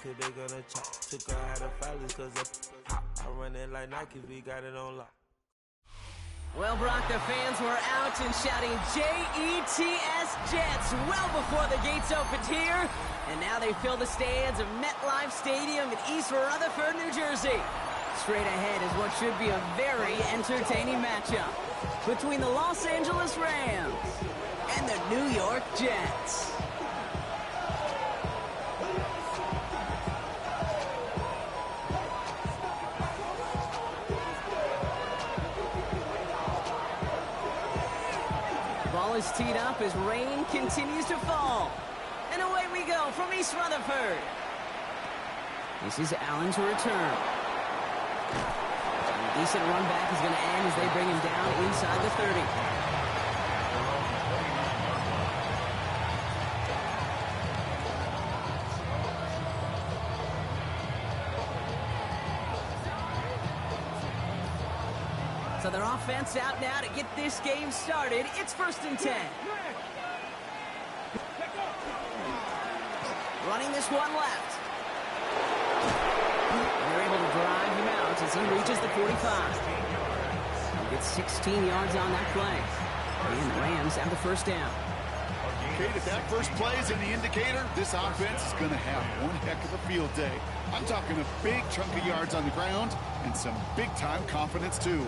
cause they gonna chop. Took her out of filers cause I run it like Nike, we got it on lock. Well, Brock, the fans were out and shouting J-E-T-S Jets well before the gates opened here. And now they fill the stands of MetLife Stadium in East Rutherford, New Jersey. Straight ahead is what should be a very entertaining matchup between the Los Angeles Rams and the New York Jets. Ball is teed up as rain continues to fall. And away we go from East Rutherford. This is Allen to return. A decent run back is going to end as they bring him down inside the 30. So their offense out now to get this game started. It's 1st and 10. Running this one left. They're able to drive him out as he reaches the 45. He gets 16 yards on that play. And the Rams have the first down. Kate, if that first play is in the indicator, this offense is going to have one heck of a field day. I'm talking a big chunk of yards on the ground and some big-time confidence, too.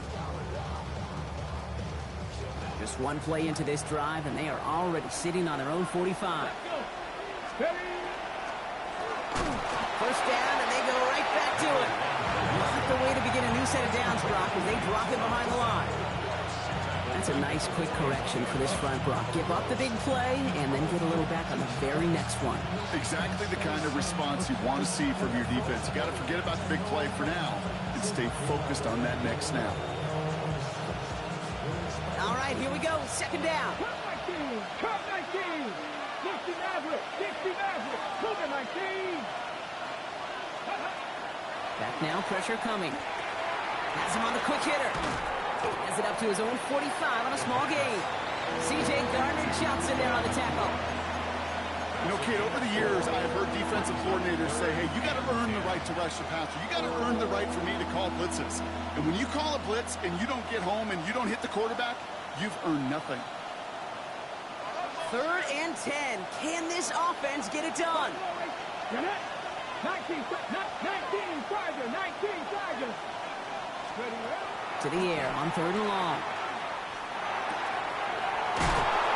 Just one play into this drive, and they are already sitting on their own 45. First down, and they go right back to it. Not the way to begin a new set of downs, Brock, as they drop it behind the line. That's a nice quick correction for this front, Brock. Give up the big play, and then get a little back on the very next one. Exactly the kind of response you want to see from your defense. You got to forget about the big play for now and stay focused on that next snap. All right, here we go. 2nd down. Cup 19. 60 Maverick. 60 Maverick. Cougar 19. Back now, pressure coming. Has him on the quick hitter. Has it up to his own 45 on a small gain. C.J. Gardner-Johnson there on the tackle. You know, Kate, over the years, I've heard defensive coordinators say, hey, you got to earn the right to rush the passer. You got to earn the right for me to call blitzes. And when you call a blitz and you don't get home and you don't hit the quarterback, you've earned nothing. 3rd and 10. Can this offense get it done? 19 Tiger. 19 Tiger. To the air on 3rd and long.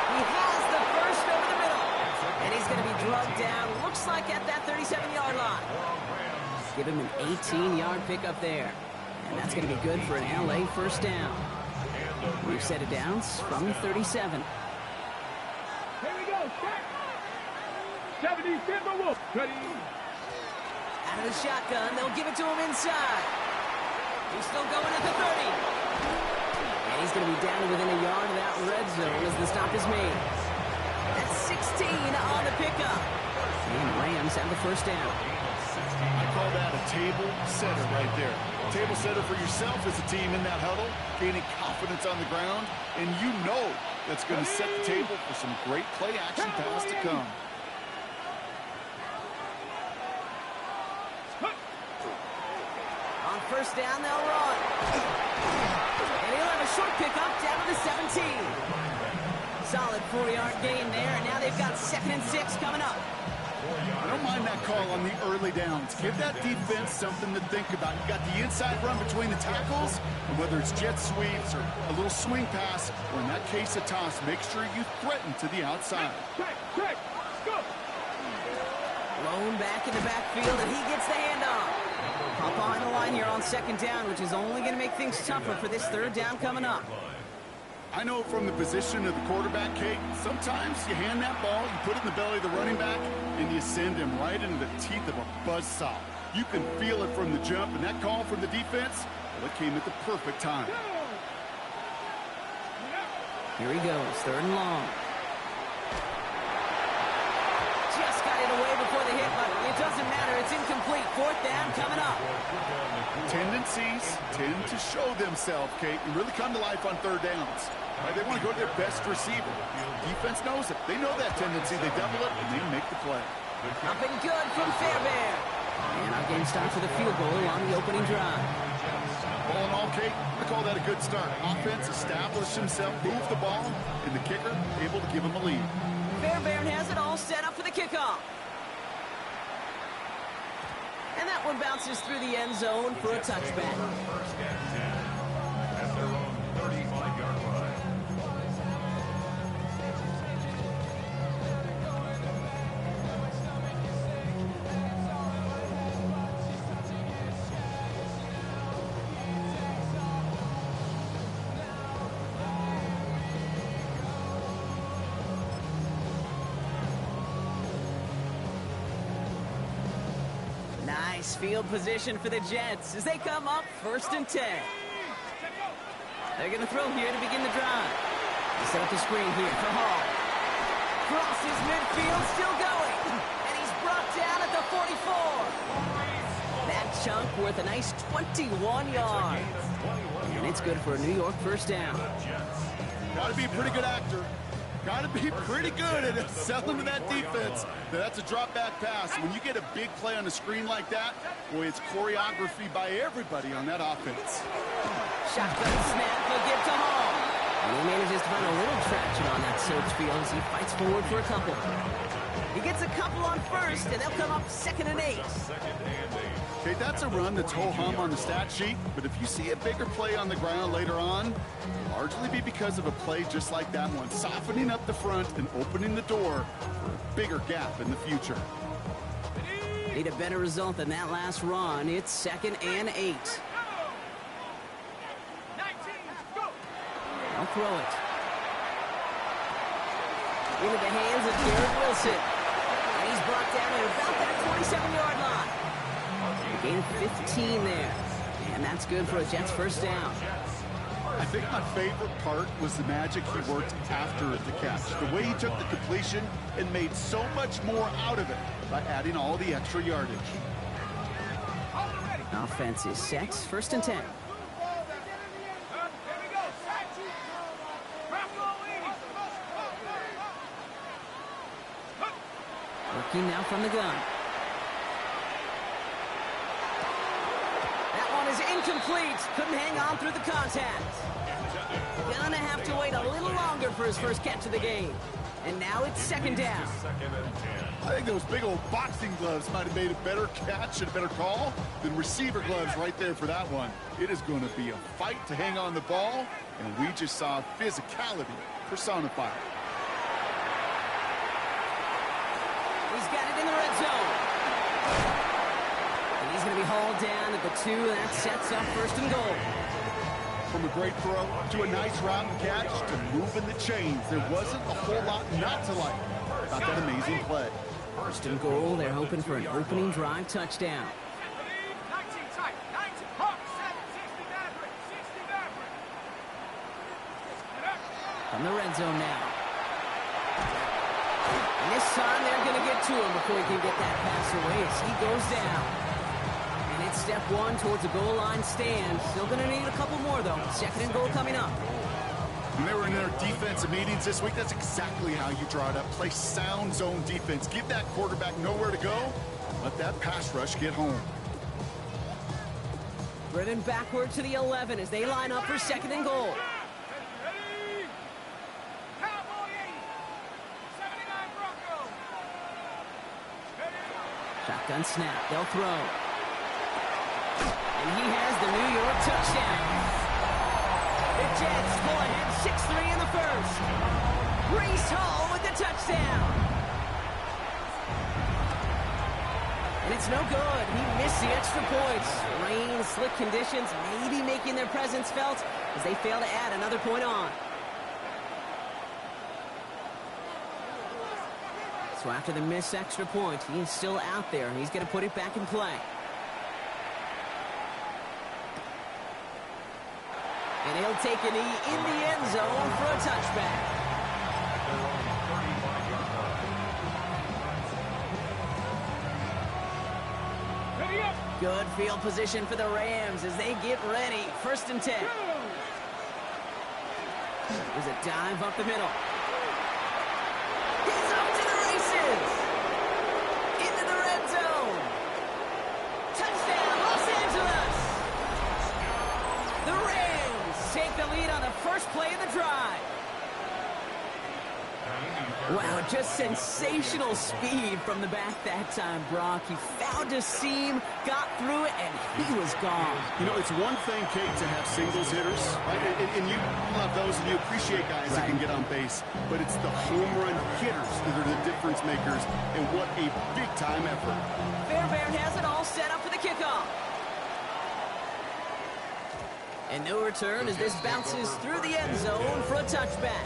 He has the first over the middle. And he's going to be drugged down, looks like at that 37-yard line. Give him an 18-yard pickup there. And that's going to be good for an LA first down. We've set it down from the 37. Here we go. 70 Timberwolves. Ready. Out of the shotgun, they'll give it to him inside. He's still going at the 30. And he's going to be down to within a yard of that red zone as the stop is made. That's 16 on the pickup. And the Rams have the first down. I call that a table setter right there. Table setter for yourself as a team in that huddle, gaining confidence on the ground, and you know that's going to set the table for some great play action pass to come. On first down, they'll run. And he'll have a short pickup down to the 17. Solid 4-yard gain there, and now they've got 2nd and 6 coming up. I don't mind that call on the early downs. Give that defense something to think about. You got the inside run between the tackles, and whether it's jet sweeps or a little swing pass, or in that case a toss, make sure you threaten to the outside. Check. Go. Blown back in the backfield, and he gets the handoff. Up behind the line here on 2nd down, which is only going to make things tougher for this 3rd down coming up. I know from the position of the quarterback, Kate, sometimes you hand that ball, you put it in the belly of the running back, and you send him right into the teeth of a buzzsaw. You can feel it from the jump, and that call from the defense, well, it came at the perfect time. Here he goes, 3rd and long. Just got it away before the hit button. It doesn't matter, it's incomplete. 4th down coming up. Tendencies tend to show themselves, Kate, and really come to life on 3rd downs. Right? They want to go to their best receiver. Defense knows it. They know that tendency. They double it, and they make the play. Up and good from Fairbairn. game start for the field goal on the opening drive. All in all, Kate, I call that a good start. Offense established himself, moved the ball, and the kicker able to give him a lead. Fairbairn has it all set up for the kickoff. And that one bounces through the end zone for a touchback. First and 10 at their own 35-yard line. Nice field position for the Jets as they come up 1st and 10. They're going to throw here to begin the drive. They set up the screen here for Hall. Crosses midfield, still going. And he's brought down at the 44. That chunk worth a nice 21 yards. And it's good for a New York first down. Got to be a pretty good actor. Got to be pretty good at selling to that defense. That's a drop-back pass. When you get a big play on the screen like that, boy, it's choreography by everybody on that offense. Shotgun snap, he'll give to Hall. And he manages to find a little traction on that search field as he fights forward for a couple. He gets a couple on first, and they'll come up 2nd and 8. Okay, that's a run that's ho-hum on the stat sheet, but if you see a bigger play on the ground later on, it'll largely be because of a play just like that one, softening up the front and opening the door for a bigger gap in the future. Need a better result than that last run. It's 2nd and 8. They'll throw it. Into the hands of Garrett Wilson. And he's brought down at about that 27-yard line. Gain 15 there. And that's good for a Jets first down. I think my favorite part was the magic he worked after the catch. The way he took the completion and made so much more out of it by adding all the extra yardage. Offense is set. 1st and 10. Working now from the gun. That one is incomplete. Couldn't hang on through the contact. Gonna have to wait a little longer for his first catch of the game. And now it's 2nd down. I think those big old boxing gloves might have made a better catch and a better call than receiver gloves right there for that one. It is going to be a fight to hang on the ball, and we just saw physicality personified. He's got it in the red zone. And he's going to be hauled down at the 2, and that sets up 1st and goal. From a great throw to a nice route and catch to moving the chains, there wasn't a whole lot not to like about that amazing play. 1st and goal, they're hoping for an opening drive touchdown. From the red zone now. And this time they're going to get to him before he can get that pass away as he goes down. And it's step 1 towards a goal line stand. Still going to need a couple more, though. 2nd and goal coming up. When they were in their defensive meetings this week, that's exactly how you draw it up. Play sound zone defense. Give that quarterback nowhere to go. Let that pass rush get home. Driven backward to the 11 as they line up for 2nd and goal. Shotgun snap. They'll throw. And he has the New York touchdown. The Jets pull ahead 6-3 in the first. Breece Hall with the touchdown. And it's no good. He missed the extra points. Rain, slick conditions, maybe making their presence felt as they fail to add another point on. So after the missed extra point, he is still out there, and he's going to put it back in play. And he'll take a knee in the end zone for a touchback. Good field position for the Rams as they get ready. 1st and 10. There's a dive up the middle. He's up to the races. Into the red zone. Touchdown! Wow, just sensational speed from the back that time, Brock. He found a seam, got through it, and he was gone. You know, it's one thing, Kate, to have singles hitters, right? And you love those, and you appreciate guys that can get on base. But it's the home run hitters that are the difference makers, and what a big-time effort. Fairbairn has it all set up for the kickoff. And no return as this bounces through the end zone for a touchback.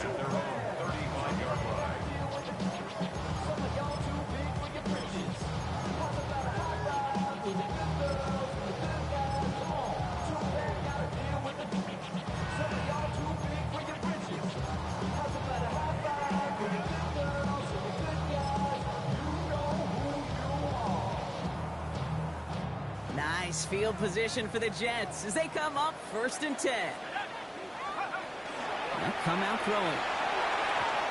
Nice field position for the Jets as they come up 1st and 10. They'll come out throwing.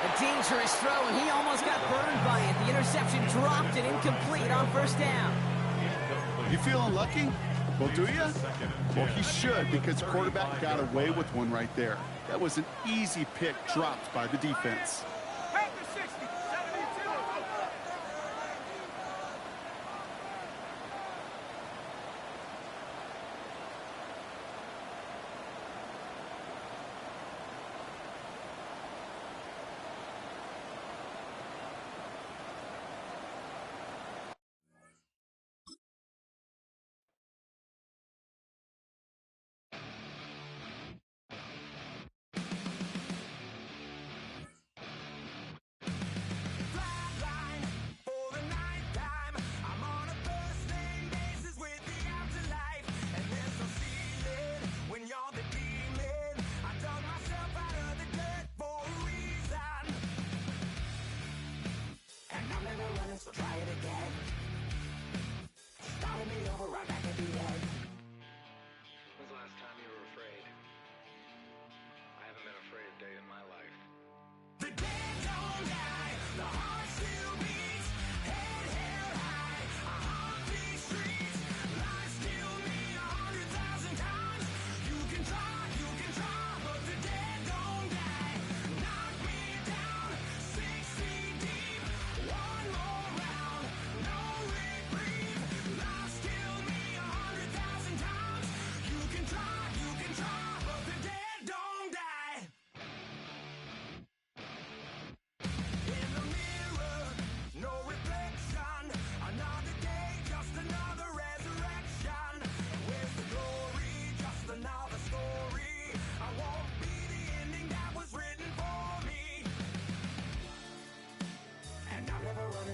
A dangerous throw, and he almost got burned by it. The interception dropped it incomplete on 1st down. You feeling lucky? Well, do you? Well, he should, because the quarterback got away with one right there. That was an easy pick dropped by the defense.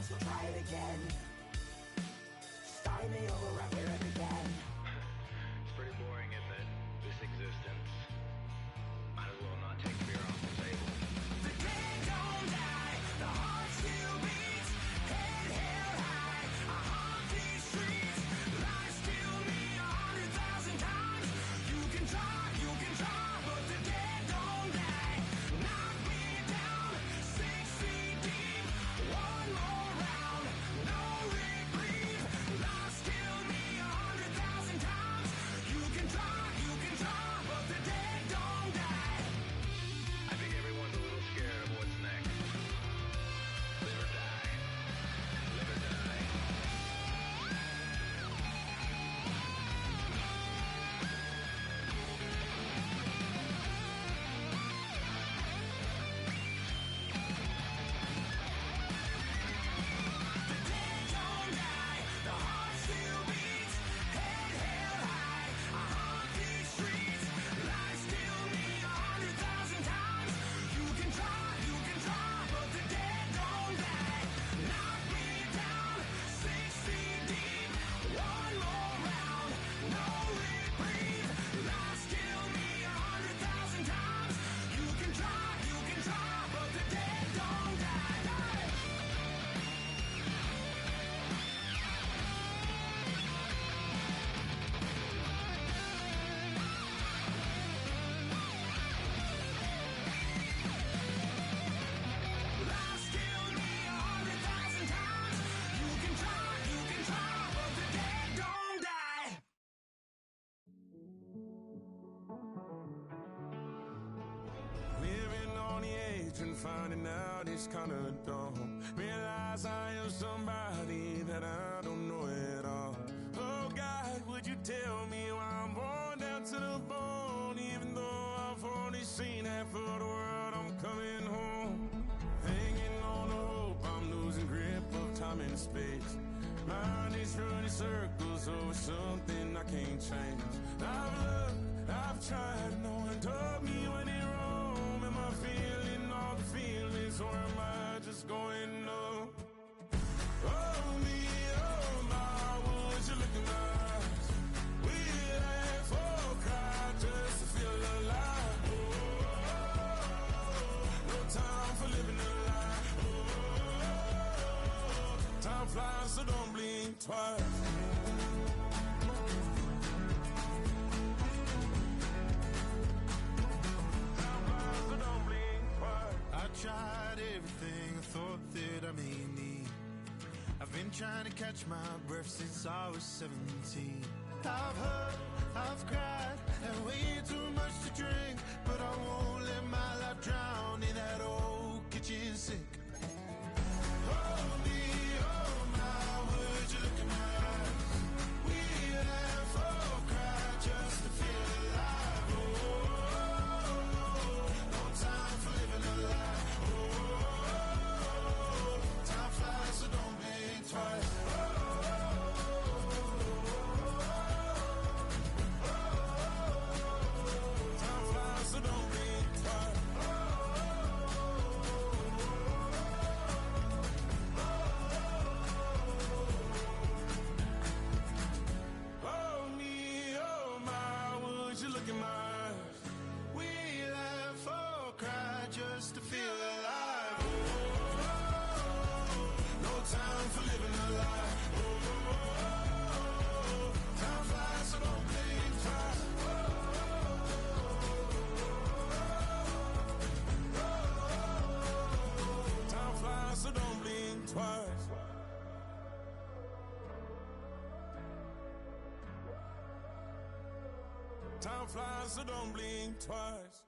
So try it again. Start me over right where it began. It's pretty boring, isn't it? This existence. Might as well not take fear off the table. The dead don't die, the heart still beats. Head held high, I haunt these streets. Lies kill me 100,000 times. You can try, but the dead don't die. Knock me down 6 feet deep. One more round, no reprieve. Lies kill me finding out it's kinda dumb. Realize I am somebody that I don't know at all. Oh God, would you tell me why I'm born down to the bone? Even though I've only seen half of the world, I'm coming home. Hanging on the hope, I'm losing grip of time and space. Mind is running circles over something I can't change. I've looked, I've tried, no one told me when it wrong. Am I feeling all the feelings, or am I just going numb? Oh me, oh my, would you look in my eyes? We laugh or cry just to feel alive. Oh, no time for living a lie. Oh, time flies, so don't blink twice. I tried everything I thought that I may need. I've been trying to catch my breath since I was 17. I've hurt, I've cried, and way too much to drink. But I won't let my life drown in that old kitchen sink. Oh me, oh my, would you look in my eyes? We laugh or cry just to feel alive. Oh, no time for living a lie. Time flies, so don't blink twice. Time flies, so don't blink twice. Oh me, oh my, would you look in my eyes? We laugh or cry just to feel alive. No time for living a lie. Time flies, so don't blink twice. Time flies, so don't blink twice. Time flies, so don't blink twice.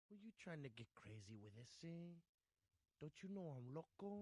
Were you trying to get crazy with this, eh? Don't you know I'm loco?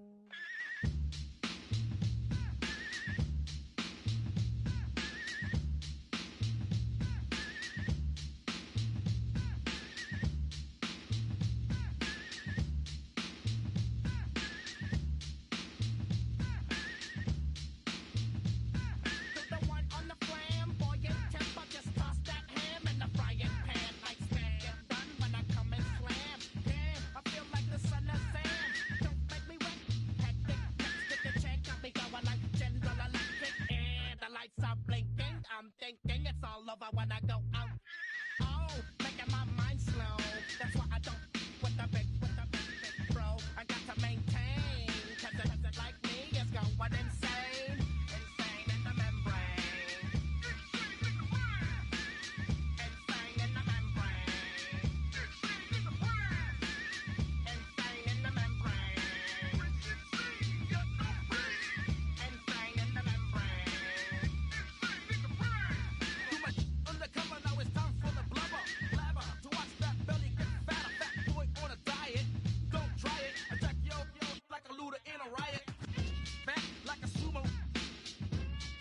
The one on the flamboyant temper, just toss that ham in the frying pan. Like stand get done when I come and slam. Damn, I feel like the son of Sam. Don't make me wet. Hectic, next to the check, got me going like General Electric. And the lights are blinking. I'm thinking it's all over when I go out. Oh, making my mind slow. That's why I don't with the big bro. I got to maintain, cause a person like me is going insane. Insane in the membrane. Insane in the membrane. Insane in the membrane. Insane in the membrane. Too much undercover, now it's time for the blubber. Blabber, to watch that belly get fatter. Fat boy on a diet. Don't try it. Attack yo like a looter in a riot. Fat like a sumo.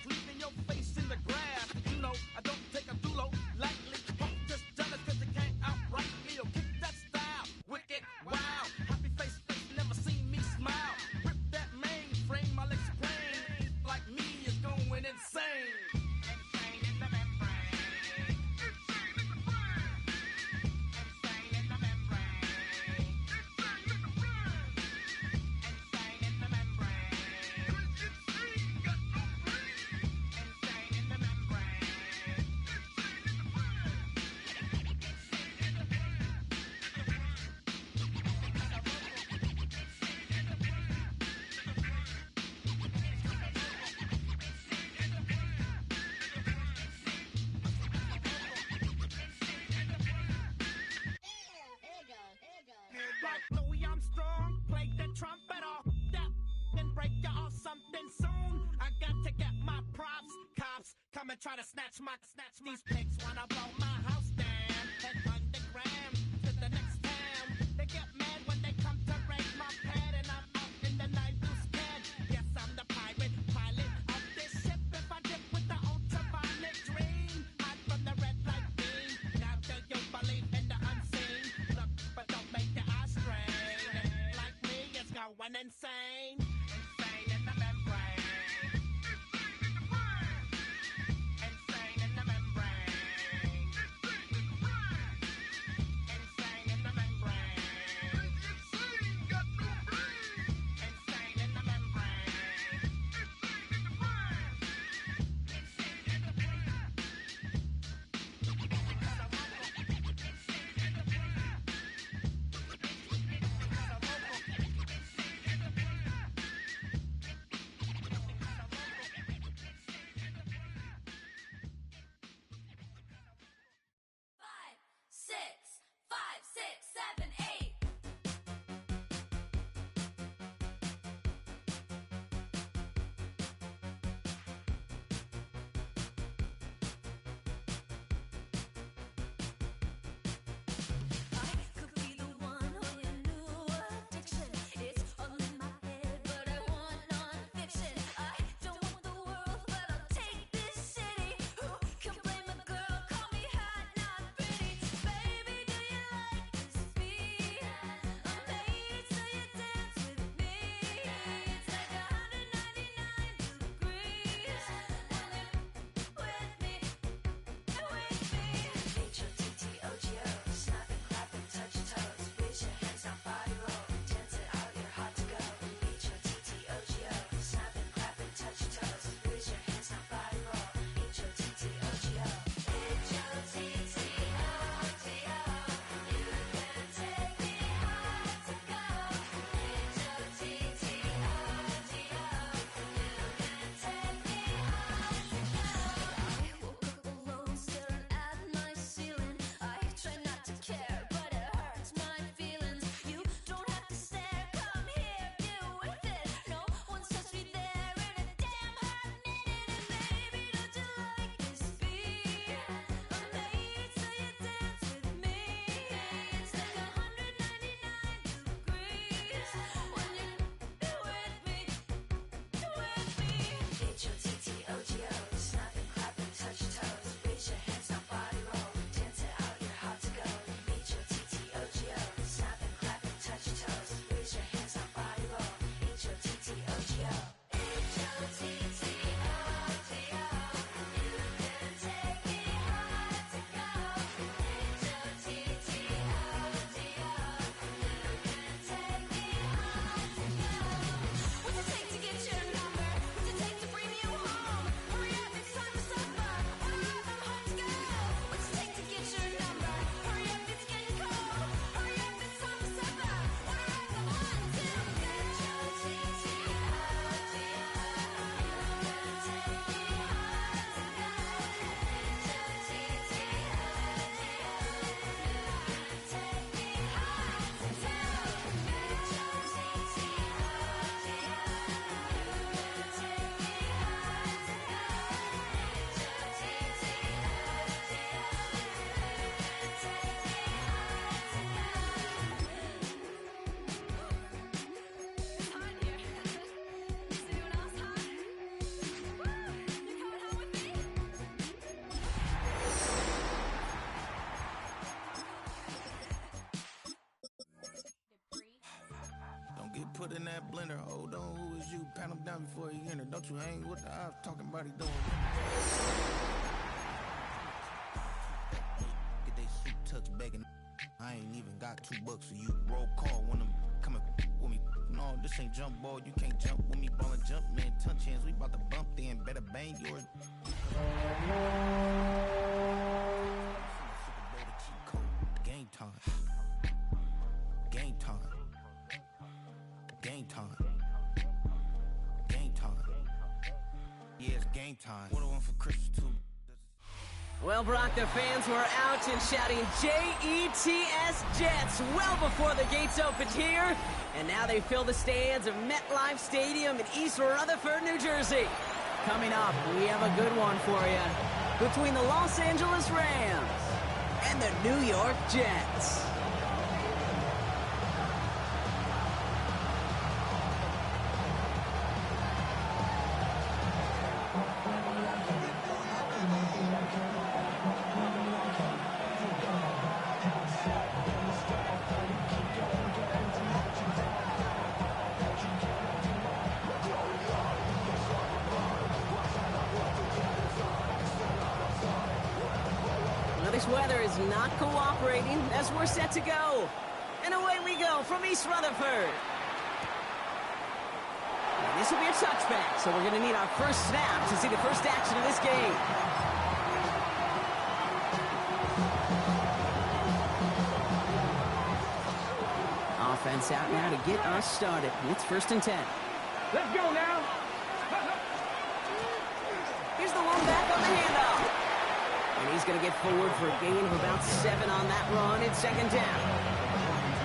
Leaving your face in the grass. You know, I don't take a dulo lightly. Punk just jealous cause you can't outright me. Or kick that style. Wicked, wow. Happy face, never seen me smile. Rip that mainframe, I'll explain. Like me is going insane. Insane in the membrane. Insane in the brain. Insane in the membrane. Insane in the brain. Insane in the membrane. Insane got no brain. Insane in the membrane. Insane in the brain. Insane in the brain. Like Louis Armstrong, play the trumpet off that, then break you off something soon. I got to get my props. Cops come and try to snatch these pigs wanna blow my house down. And underground ram to the next town. They get mad when they come to raid my pad, and I'm out in the night loose can. Yes, I'm the pirate pilot of this ship. If I dip with the ultraviolet dream, hide from the red light beam. Now do you believe in the unseen? Look, but don't make your eyes strain. Like me, it's going insane. Insane in the membrane. Insane in the membrane. Insane in the membrane. Insane in the membrane. Put in that blender, hold on, who is you? Pat him down before he enter. Don't you hang with the ops talking about he doing. Get they suit tucks begging. I ain't even got $2 for you. Roll call when I'm coming with me. No, this ain't jump ball, you can't jump with me. Ballin' jump, man, touch hands, we bout to bump then. Better bang yours. Game time. Game time. Game time. Game time. Yeah, it's game time. What do I want for Christmas too? Well, Brock, the fans were out and shouting J-E-T-S Jets well before the gates opened here. And now they fill the stands of MetLife Stadium in East Rutherford, New Jersey. Coming up, we have a good one for you. Between the Los Angeles Rams and the New York Jets. This weather is not cooperating as we're set to go. And away we go from East Rutherford. And this will be a touchback, so we're going to need our first snap to see the first action of this game. Offense out now to get us started. It's 1st and 10. Let's go now. Here's the one back on the handoff. And he's going to get forward for a gain of about 7 on that run. It's 2nd down.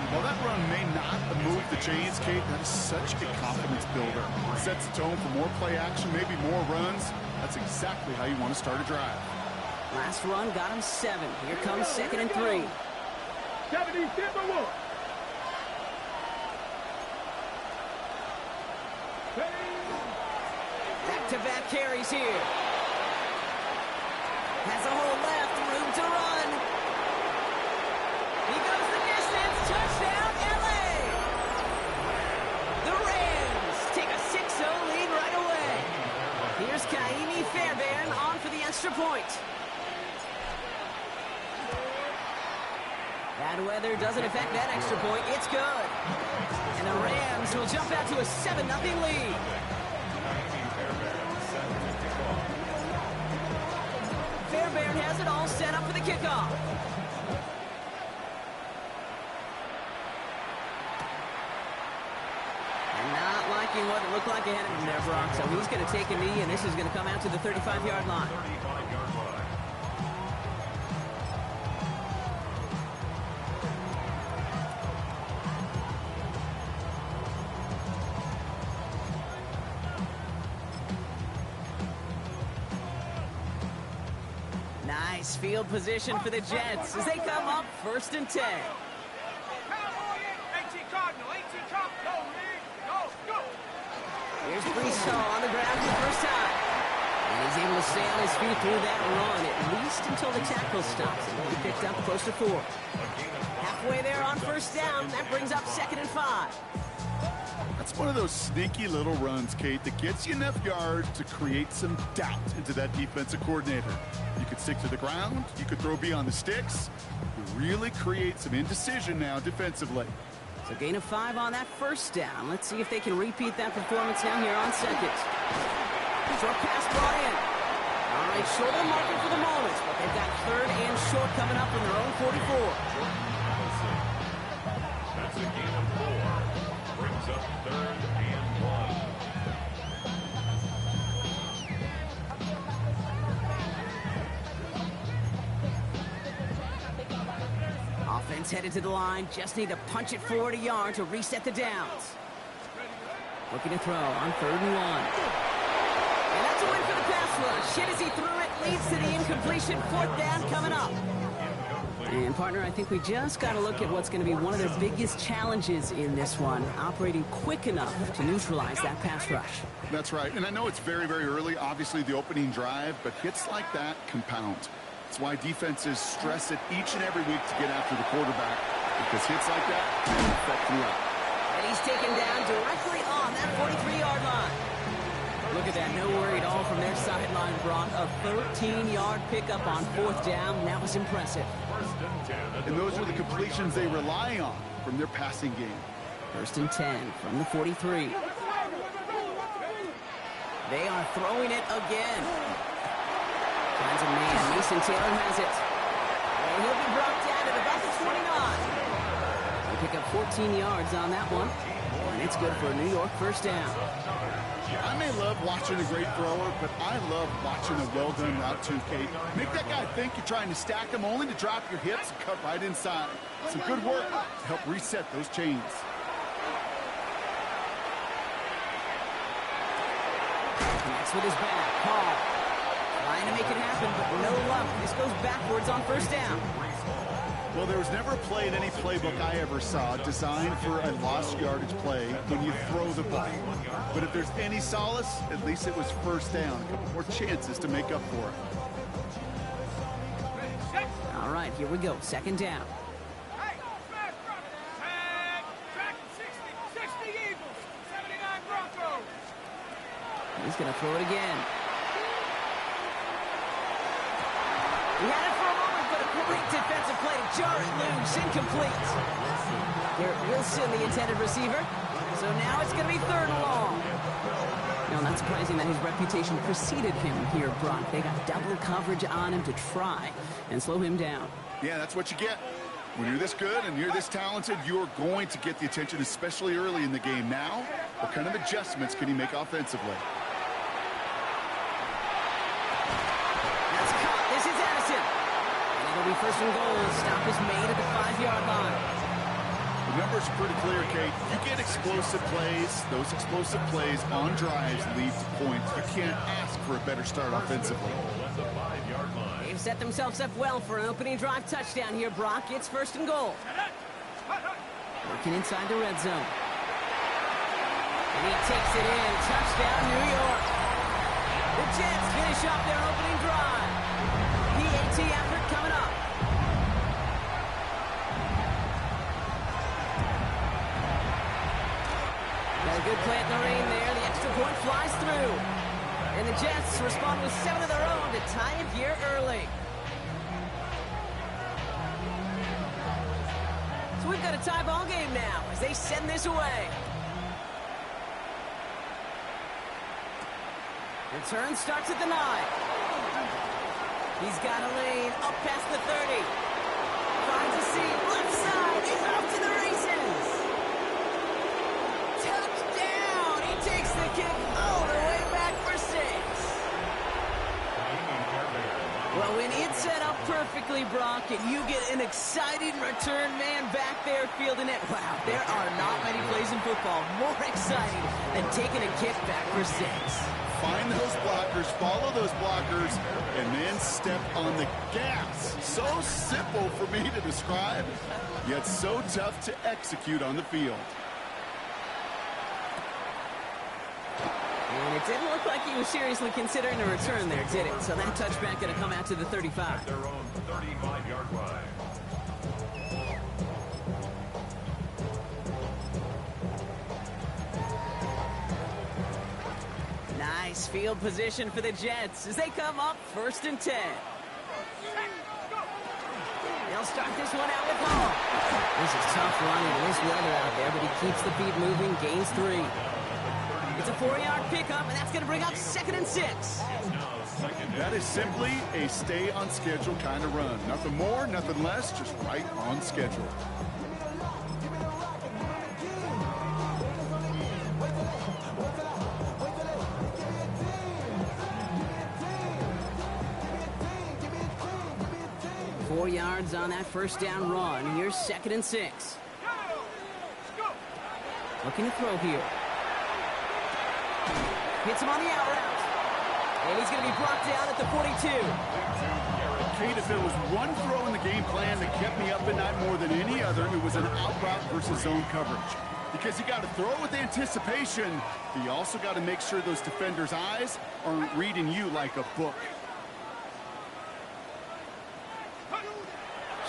Well, that run may not move the chains, Kate. That is such a confidence builder. It sets the tone for more play action, maybe more runs. That's exactly how you want to start a drive. Last run got him 7. Here comes 2nd and 3. 70 Timberwolves. Back-to-back carries here. Has a hole left, room to run. He goes the distance, touchdown, LA! The Rams take a 6-0 lead right away. Here's Kaimi Fairbairn on for the extra point. Bad weather doesn't affect that extra point, it's good. And the Rams will jump out to a 7-0 lead. Fairbairn has it all set up for the kickoff. And not liking what it looked like ahead of him there, Brock. So he's going to take a knee, and this is going to come out to the 35-yard line. 35-yard line. Nice field position for the Jets as they come up 1st and 10. Here's Brees Hall on the ground for the first time. And he's able to stay on his feet through that run, at least until the tackle stops. And he picked up close to 4. Halfway there on 1st down. That brings up 2nd and 5. That's one of those sneaky little runs, Kate, that gets you enough yards to create some doubt into that defensive coordinator. You could stick to the ground. You could throw beyond the sticks. You really create some indecision now defensively. So gain of 5 on that 1st down. Let's see if they can repeat that performance now here on 2nd. Short pass brought in. All right, short of the market for the moment, but they've got 3rd and short coming up from their own 44. That's a gain of 4. Brings up 3rd and 1. Offense headed to the line. Just need to punch it forward a yard to reset the downs. Looking to throw on 3rd and 1. And that's a win for the pass rush. Hit as he threw it, leads to the incompletion. 4th down coming up. And, partner, I think we just got to look at what's going to be one of their biggest challenges in this one, operating quick enough to neutralize that pass rush. That's right. And I know it's very, very early, obviously, the opening drive, but hits like that compound. That's why defenses stress it each and every week to get after the quarterback, because hits like that can affect throughout. And he's taken down directly on that 43-yard line. Look at that, no worry at all from their sideline, Brock. A 13-yard pickup on 4th down. That was impressive. 1st and 10. And those are the completions they rely on from their passing game. 1st and 10 from the 43. They are throwing it again. Finds a man. Mason Taylor has it. And he'll be brought down at about the 29. They pick up 14 yards on that one. And it's good for a New York 1st down. I may love watching a great thrower, but I love watching a well-done route too, Kate. Make that guy think you're trying to stack him only to drop your hips and cut right inside. Some good work to help reset those chains. Connects with his back. Hall Trying to make it happen, but no luck. This goes backwards on first down. Well, there was never a play in any playbook I ever saw designed for a lost yardage play when you throw the ball. But if there's any solace, at least it was first down. A couple more chances to make up for it. All right, here we go. Second down. Hey, smash drop. Tag. Track 60 Eagles. 79 Broncos. He's going to throw it again. He had it for a moment, but a great defensive play to jar it loose. Incomplete. Garrett Wilson, the intended receiver. So now it's going to be third and long. You know, not surprising that his reputation preceded him here, Brock. They got double coverage on him to try and slow him down. Yeah, that's what you get. When you're this good and you're this talented, you're going to get the attention, especially early in the game. Now, what kind of adjustments can he make offensively? That's caught. This is Addison. And it'll be first and goal. Stop is made at the 5-yard line. The numbers are pretty clear, Kate. You get explosive plays. Those explosive plays on drives lead to points. You can't ask for a better start offensively. They've set themselves up well for an opening drive touchdown here, Brock. It's first and goal. Working inside the red zone. And he takes it in. Touchdown, New York. The Jets finish off their opening drive. PAT effort coming up. Got a good plant in the rain there. The extra point flies through. And the Jets respond with 7 of their own to tie it here early. So we've got a tie ball game now as they send this away. Return starts at the 9. He's got a lane up past the 30. Finds a seam left side. He's off to the races. Touchdown! He takes the kick all the way back for 6. Well, when it's set up perfectly, Brock, and you get an exciting return man back there fielding it, wow, there are not many plays in football more exciting than taking a kick back for 6. Find those blockers, follow those blockers, and then step on the gas. So simple for me to describe, yet so tough to execute on the field. And it didn't look like he was seriously considering a return there, did it? So that touchback going to come out to the 35. Their own 35-yard line. Nice field position for the Jets as they come up first and 10. They'll start this one out with Hall. This is tough running in this weather out there, but he keeps the feet moving, gains 3. It's a 4-yard pickup, and that's going to bring up 2nd and 6. That is simply a stay on schedule kind of run. Nothing more, nothing less, just right on schedule. Four yards on that first down run. Here's 2nd and 6. Looking to throw here. Hits him on the out route. And he's going to be brought down at the 42. Kate, if there was one throw in the game plan that kept me up at night more than any other, it was an out route versus zone coverage. Because you got to throw with anticipation, but you also got to make sure those defenders' eyes aren't reading you like a book.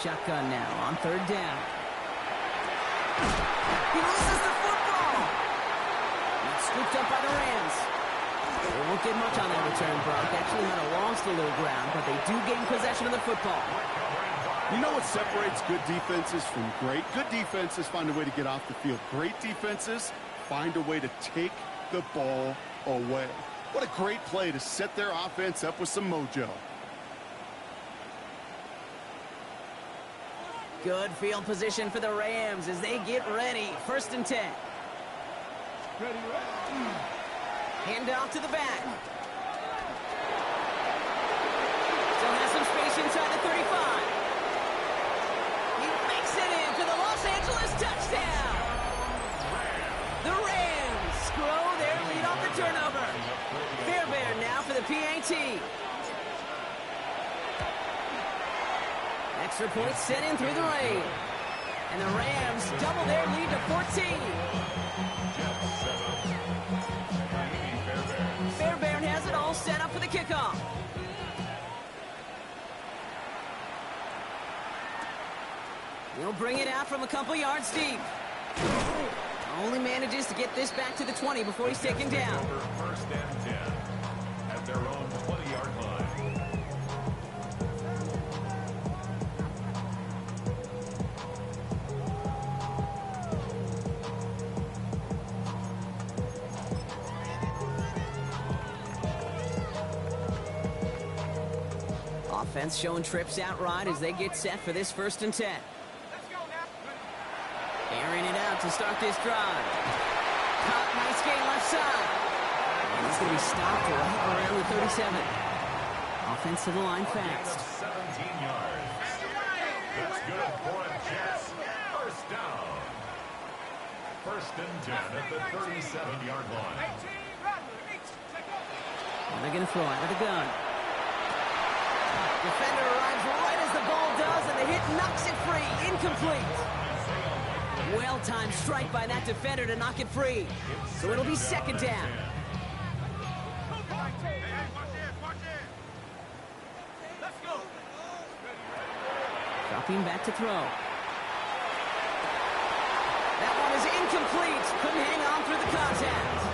Shotgun now on 3rd down. He loses the football. It's scooped up by the Rams. They won't get much on that return, Brock. Actually might have lost a little ground, but they do gain possession of the football. You know what separates good defenses from great? Good defenses find a way to get off the field. Great defenses find a way to take the ball away. What a great play to set their offense up with some mojo. Good field position for the Rams as they get ready. 1st and 10. Hand off to the back. Still has some space inside the 35. He makes it in for the Los Angeles touchdown. The Rams grow their lead off the turnover. Fairbairn now for the PAT. Extra point sent in through the rain. And the Rams double their lead to 14. Fairbairn has it all set up for the kickoff. He'll bring it out from a couple yards deep. Only manages to get this back to the 20 before he's taken down. First and 10 at their own 20-yard line. Offense showing trips out right as they get set for this 1st and 10. Airing it out to start this drive. Caught, nice gain left side. And he's going to be stopped right around the 37. Offense to the line fast. 17 yards. That's good for a Jets. First down. First and 10 at the 37-yard line. And they're going to throw out of the gun. Defender arrives right as the ball does, and the hit knocks it free. Incomplete. Well-timed strike by that defender to knock it free. So it'll be 2nd down. Dropping back to throw. That one is incomplete. Couldn't hang on through the contact.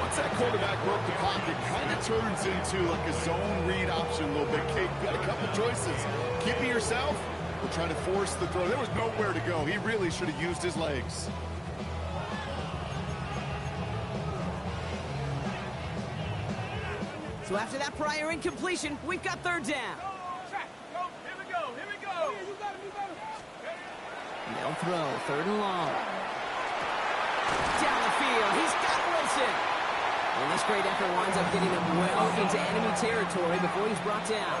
Once that quarterback broke the pocket, kind of turns into like a zone read option a little bit. Kate, you got a couple choices. Keep it yourself or try to force the throw. There was nowhere to go. He really should have used his legs. So after that prior incompletion, we've got 3rd down. They'll throw 3rd and long. Down the field, he's got Wilson. And this great effort winds up getting him well into enemy territory before he's brought down.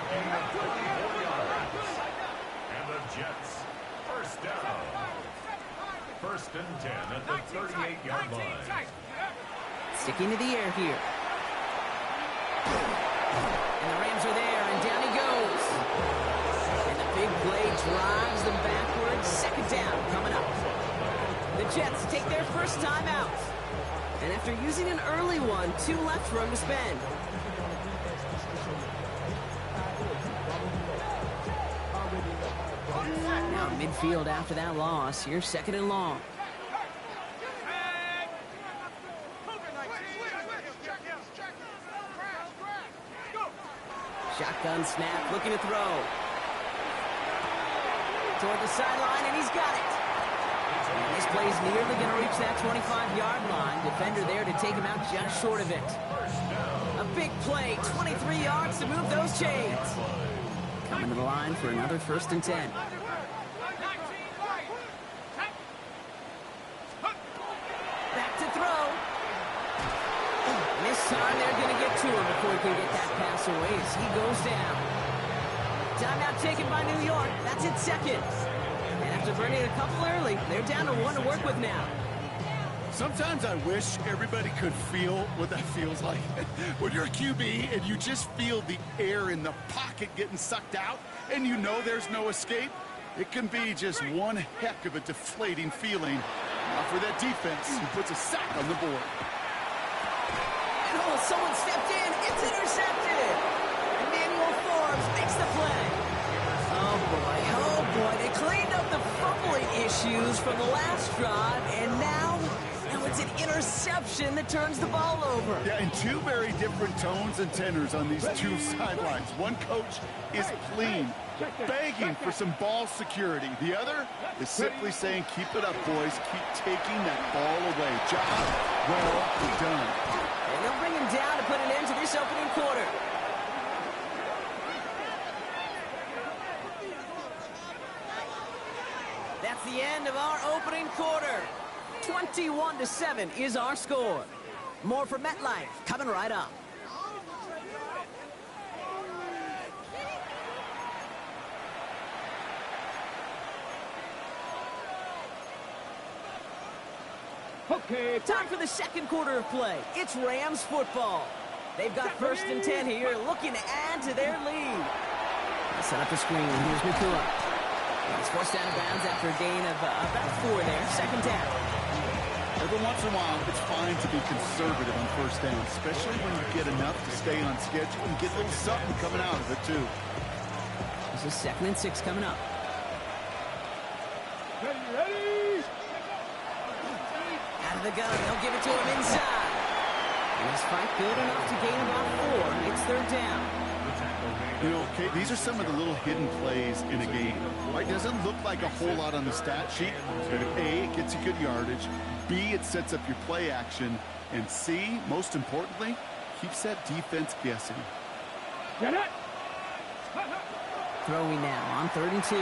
And the Jets, first down. First and 10 at the 38-yard line. Sticking to the air here. And the Rams are there, and down he goes. And the big play drives them backwards. 2nd down coming up. The Jets take their first time out. And after using an early one, 2 left for him to spend. Now midfield after that loss. Here's 2nd and long. Shotgun snap, looking to throw. Toward the sideline, and he's got it. And this play's nearly going to reach that 25-yard line. Defender there to take him out just short of it. A big play, 23 yards to move those chains. Coming to the line for another 1st and 10. Back to throw. And this time they're going to get to him before he can get that pass away as he goes down. Timeout taken by New York. That's its 2nd. And after burning a couple early, they're down to 1 to work with now. Sometimes I wish everybody could feel what that feels like. When you're a QB and you just feel the air in the pocket getting sucked out and you know there's no escape, it can be just one heck of a deflating feeling. For that defense, who puts a sack on the board. And oh, someone stepped in. It's intercepted. Emmanuel Forbes makes the play. Oh boy, they cleaned up the fumbling issues from the last drive, and now it's an interception that turns the ball over. Yeah, and 2 very different tones and tenors on these 2 sidelines. One coach is clean, begging for some ball security. The other is simply saying, keep it up, boys. Keep taking that ball away. Job well done. And they'll bring him down to put an end to this opening quarter. That's the end of our opening quarter. 21-7 is our score. More for MetLife coming right up. Okay, time for the 2nd quarter of play. It's Rams football. They've got 1st and 10 here, looking to add to their lead. Set up the screen. Here's Nakua. He's forced out of bounds after a gain of about 4 there. Second down. Every once in a while, it's fine to be conservative on first down, especially when you get enough to stay on schedule and get a little something coming out of it, too. This is 2nd and 6 coming up. Ready? Out of the gun. They'll give it to him inside. And his fight good enough to gain about 4. It's 3rd down. You know, Kate, these are some of the little hidden plays in a game. Right? It doesn't look like a whole lot on the stat sheet, but A, it gets you good yardage. B, it sets up your play action. And C, most importantly, keeps that defense guessing. Get it! Throwing now on 3rd and 2.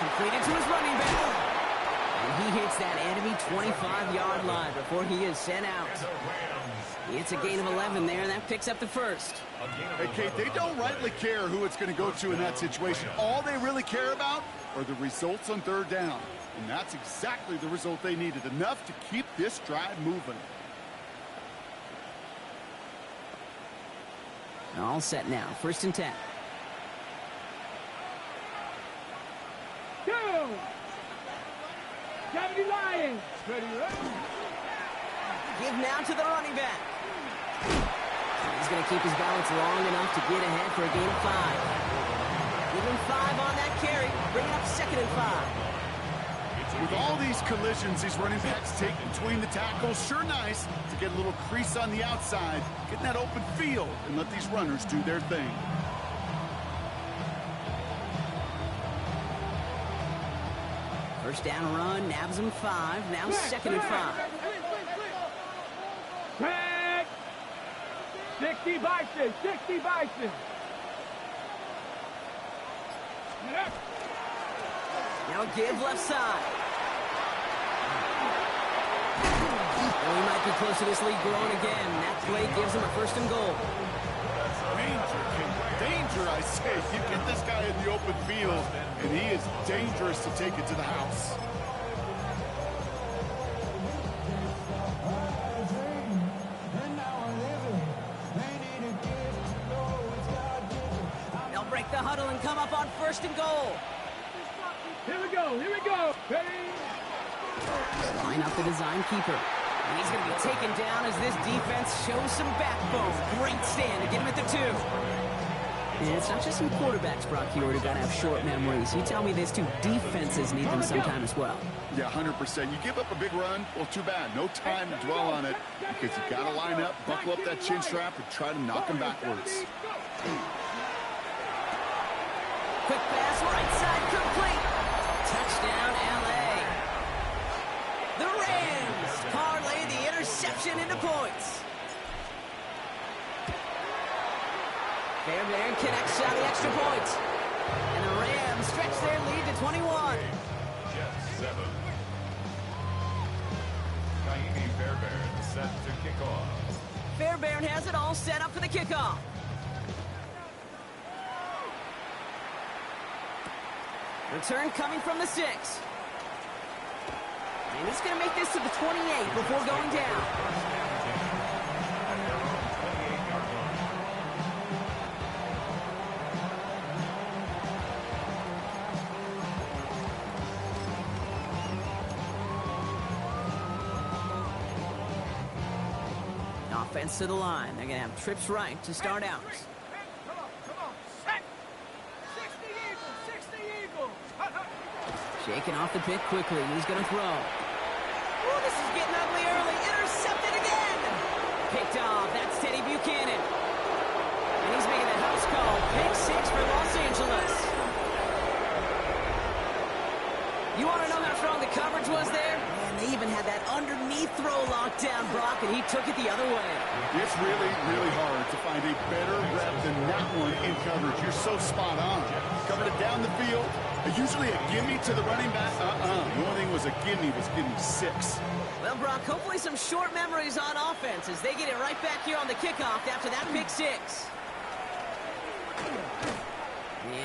Completed to his running back. And he hits that enemy 25-yard line before he is sent out. It's a gain of 11 there, and that picks up the first. Hey, Kate, they don't rightly care who it's going to go to in that situation. All they really care about are the results on 3rd down. And that's exactly the result they needed, enough to keep this drive moving. All set now, 1st and 10. Go! 70 Lions! Ready? Give now to the running back. He's going to keep his balance long enough to get ahead for a gain of 5. Give him 5 on that carry. Bring it up 2nd and 5. With all these collisions these running backs take between the tackles, sure nice to get a little crease on the outside, get in that open field, and let these runners do their thing. First down run, nabs him 5. Now 2nd and 5. Back! 60 Bison! 60 Bison! Now give left side. Oh, he might be close to this lead growing again. That play gives him a 1st and goal. Danger, I say. You get this guy in the open field, and he is dangerous to take it to the house. They'll break the huddle and come up on 1st and goal. Here we go, here we go. Ready? Line up the design keeper. And he's going to be taken down as this defense shows some backbone. Great stand to get him at the 2. And it's not just some quarterbacks, Brock Huard, who got to have short memories. You tell me this, 2 defenses need them sometime as well. Yeah, 100%. You give up a big run, well, too bad. No time to dwell on it because you got to line up, buckle up that chin strap, and try to knock him backwards. Quick pass, right side, complete. Touchdown, L.A. The Rams parlay the interception into points. Fairbairn connects on the extra point. And the Rams stretch their lead to 21. Jets 7. Naimi Fairbairn set to kick off. Fairbairn has it all set up for the kickoff. Return coming from the 6. And he's going to make this to the 28 before going down. Offense to the line. They're going to have trips right to start out. Come on. Set. 60 Eagles. Shaking off the pick quickly. He's going to throw. Ooh, this is getting ugly early. Intercepted again. Picked off. That's Teddy Buchanan. And he's making a house call. Pick 6 for Los Angeles. You want to know how strong the coverage was there? Man, they even had that underneath throw locked down, Brock, and he took it the other way. It's really, really hard to find a better rep than that one in coverage. You're so spot on. Coming it down the field. Usually a gimme to the running back. The only thing was a gimme was gimme 6. Well, Brock, hopefully some short memories on offense as they get it right back here on the kickoff after that pick 6.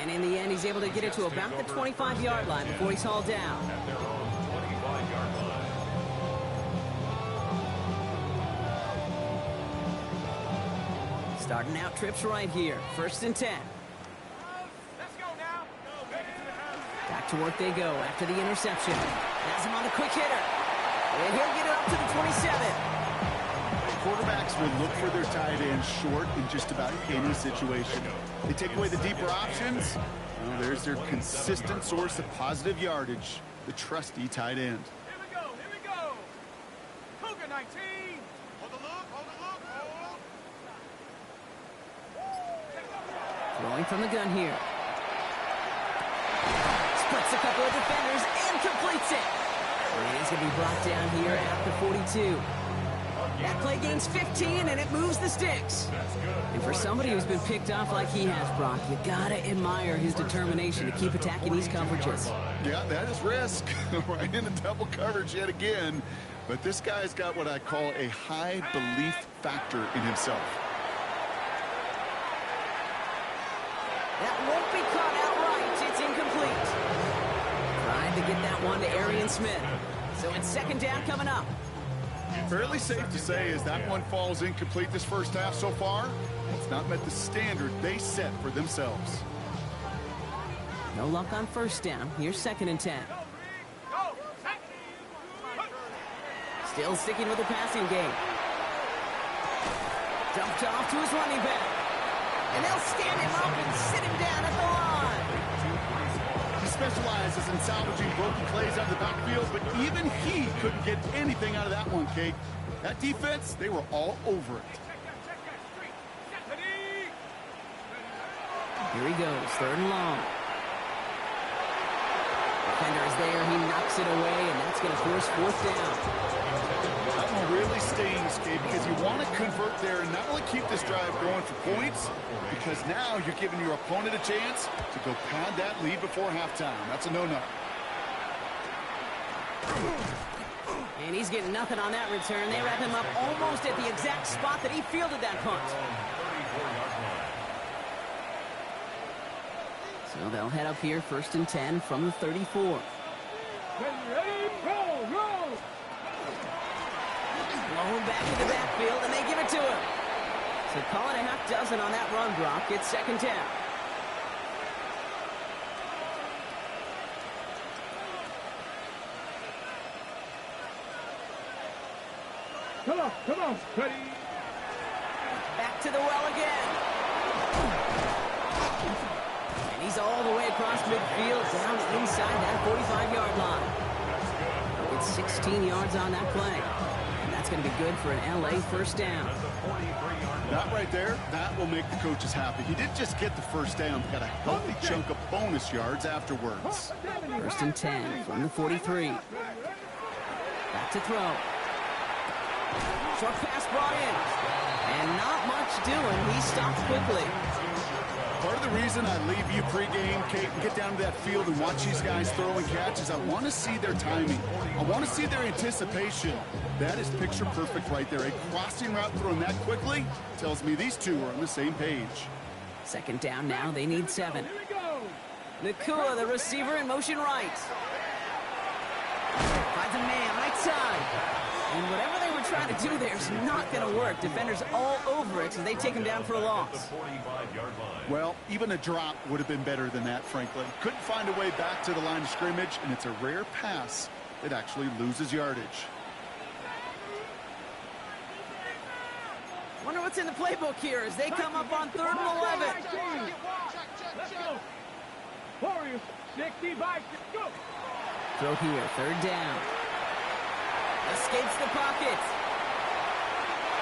And in the end, he's able to get it to about the 25-yard line before he's hauled down. At their own 25-yard line. Starting out trips right here. 1st and 10. to work they go after the interception. Has him on the quick hitter. And he'll get it up to the 27. Quarterbacks will look for their tight end short in just about any situation. They take away the deeper options. Well, there's their consistent source of positive yardage, the trusty tight end. Here we go, here we go. Cougar 19. Hold the look, hold the look, hold. Throwing from the gun here. Splits a couple of defenders and completes it. And he's going to be brought down here at the 42. That play gains 15, and it moves the sticks. And for somebody who's been picked off like he has, Brock, you gotta admire his determination to keep attacking these coverages. Yeah, that is risk. Right into double coverage yet again. But this guy's got what I call a high belief factor in himself. That won't be caught outright. It's incomplete. Tried to get that one to Arian Smith. So it's second down coming up. Fairly safe to say as that one falls incomplete this first half so far, it's not met the standard they set for themselves. No luck on first down. Here's second and 10. Still sticking with the passing game. Dumped off to his running back. And they'll stand him up and sit him down at the line. He specializes in salvaging broken plays out of the backfield, but even he couldn't get anything out of that one, Kate. That defense, they were all over it. Here he goes, third and long. Defender is there, he knocks it away, and that's going to force fourth down. That one really stings, Kate, because you want to convert there and not only keep this drive going for points, because now you're giving your opponent a chance to go pad that lead before halftime. That's a no-no. And he's getting nothing on that return. They wrap him up almost at the exact spot that he fielded that punt. So they'll head up here, first and 10 from the 34. Ready, roll, roll. Blown back in the backfield, and they give it to him. So call it a half dozen on that run, Brock. It's second down. Come on, ready. Back to the well again. And he's all the way across midfield, down inside that 45-yard line. It's 16 yards on that play. And that's going to be good for an LA first down. That right there, that will make the coaches happy. He didn't just get the first down, but got a healthy chunk of bonus yards afterwards. First and 10 from the 43. Back to throw. Short pass brought in. And not much doing. He stops quickly. Part of the reason I leave you pregame, Kate, and get down to that field and watch these guys throw and catch is I want to see their timing. I want to see their anticipation. That is picture perfect right there. A crossing route thrown that quickly tells me these two are on the same page. Second down now. They need 7. Nakua, the receiver, in motion right. Finds a man right side. And whatever they were trying to do there is not going to work. Defenders all over it, so they take him down for a loss. Well, even a drop would have been better than that, frankly. Couldn't find a way back to the line of scrimmage, and it's a rare pass that actually loses yardage. Wonder what's in the playbook here as they come up on 3rd and 11. Let's go. Warriors, 60 by 6. Go. Throw here, 3rd down. Escapes the pocket.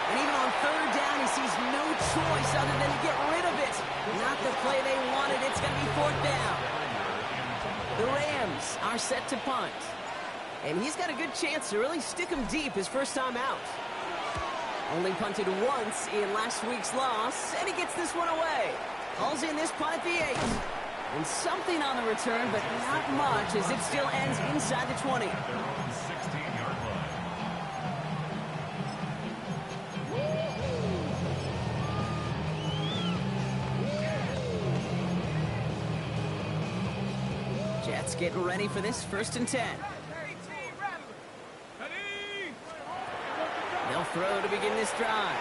And even on 3rd down, he sees no choice other than to get rid of it. Not the play they wanted. It's going to be 4th down. The Rams are set to punt. And he's got a good chance to really stick him deep his first time out. Only punted once in last week's loss, and he gets this one away. Hauls in this punt at the 8. And something on the return, but not much as it still ends inside the 20. Jets getting ready for this 1st and 10. They'll throw to begin this drive.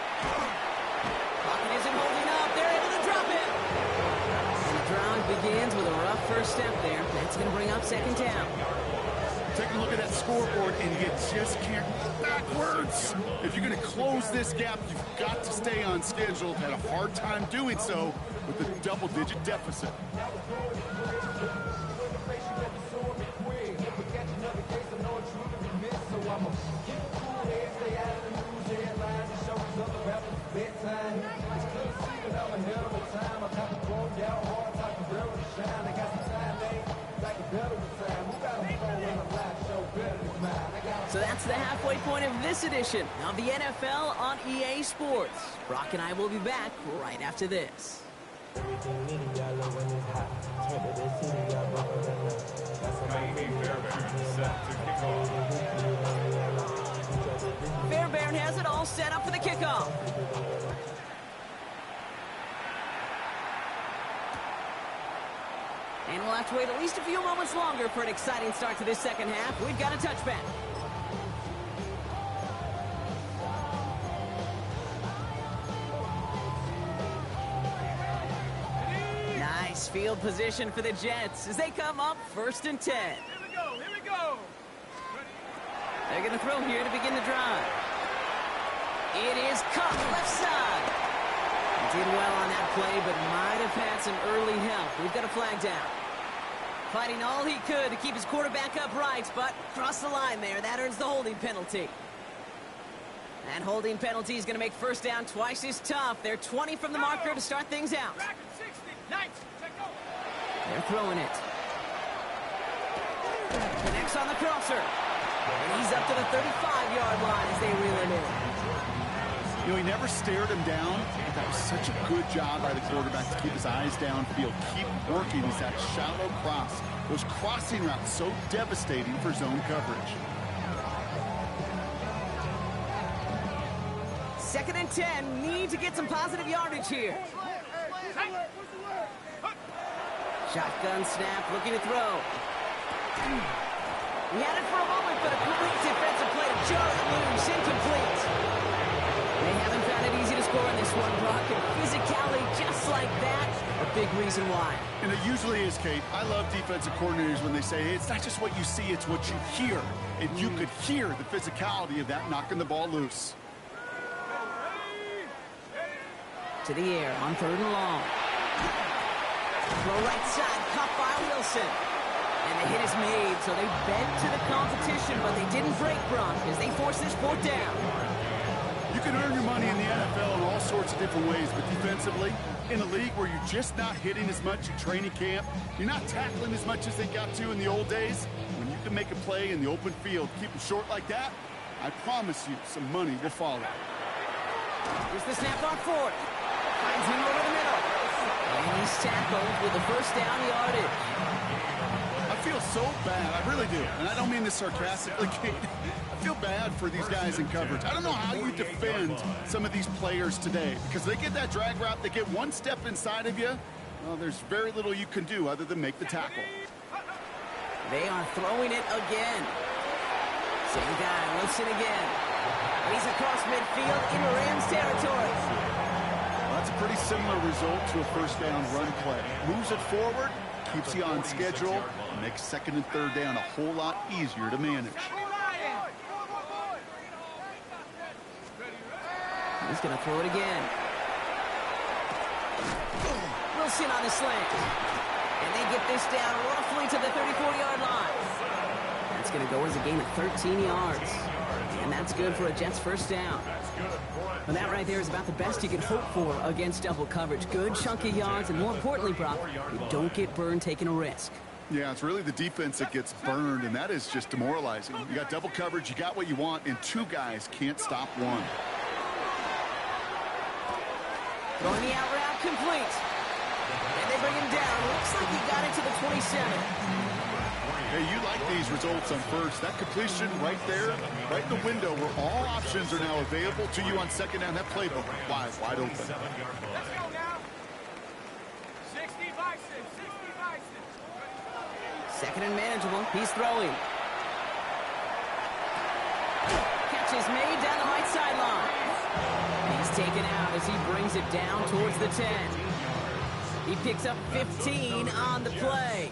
Pocket isn't holding up. They're able to drop it. And the drive begins with a rough first step there. That's going to bring up second down. Take a look at that scoreboard, and you just can't go backwards. If you're going to close this gap, you've got to stay on schedule. Had a hard time doing so with a double-digit deficit. So that's the halfway point of this edition of the NFL on EA Sports. Brock and I will be back right after this. Fairbairn has it all set up for the kickoff. And we'll have to wait at least a few moments longer for an exciting start to this second half. We've got a touchback. Nice field position for the Jets as they come up 1st and 10. Here we go, here we go. They're going to throw here to begin the drive. It is Kupp, left side. Did well on that play, but might have had some early help. We've got a flag down. Fighting all he could to keep his quarterback upright, but crossed the line there. That earns the holding penalty. That holding penalty is going to make first down twice as tough. They're 20 from the marker to start things out. They're throwing it. Connects on the crosser. And he's up to the 35-yard line as they reel him in. You know, he never stared him down. That was such a good job by the quarterback to keep his eyes downfield, keep working. He's that shallow cross. Those crossing routes so devastating for zone coverage. 2nd and 10. Need to get some positive yardage here. Shotgun snap, looking to throw. He had it for a moment, but a complete defensive play to jar it loose, incomplete. They haven't found it easy to score in this one, Brock, and physicality just like that, a big reason why. And it usually is, Kate. I love defensive coordinators when they say, hey, it's not just what you see, it's what you hear. And you could hear the physicality of that knocking the ball loose. To the air on 3rd and long. Throw right side, caught by Wilson. And the hit is made, so they bent to the competition, but they didn't break, Brock, as they force this 4th down. You can earn your money in the NFL in all sorts of different ways, but defensively, in a league where you're just not hitting as much in training camp, you're not tackling as much as they got to in the old days, when you can make a play in the open field, keep it short like that, I promise you some money will follow. Here's the snap on 4th. Finds him over the middle. And he's tackled with the first down yardage. I feel so bad. I really do. And I don't mean this sarcastically, Kate. I feel bad for these guys in coverage. I don't know how you defend some of these players today because they get that drag route, they get one step inside of you. Well, there's very little you can do other than make the tackle. They are throwing it again. Same guy, Wilson again. He's across midfield into Rams territory. That's a pretty similar result to a first down run play. Moves it forward, keeps you on schedule, and makes 2nd and 3rd down a whole lot easier to manage. He's going to throw it again. Wilson on the slant. And they get this down roughly to the 34-yard line. That's going to go as a gain of 13 yards. And that's good for a Jets first down. And that right there is about the best you can hope for against double coverage. Good chunky yards, and more importantly, Brock, you don't get burned taking a risk. Yeah, it's really the defense that gets burned, and that is just demoralizing. You got double coverage, you got what you want, and 2 guys can't stop one. Throwing the out route complete. And they bring him down. Looks like he got it to the 27. Hey, you like these results on first. That completion right there, right in the window where all options are now available to you on second down. That playbook wide open. Let's go now. 60 Bison, 60 Bison. 2nd and manageable. He's throwing. Catch is made down the right sideline. He's taken out as he brings it down towards the 10. He picks up 15 on the play.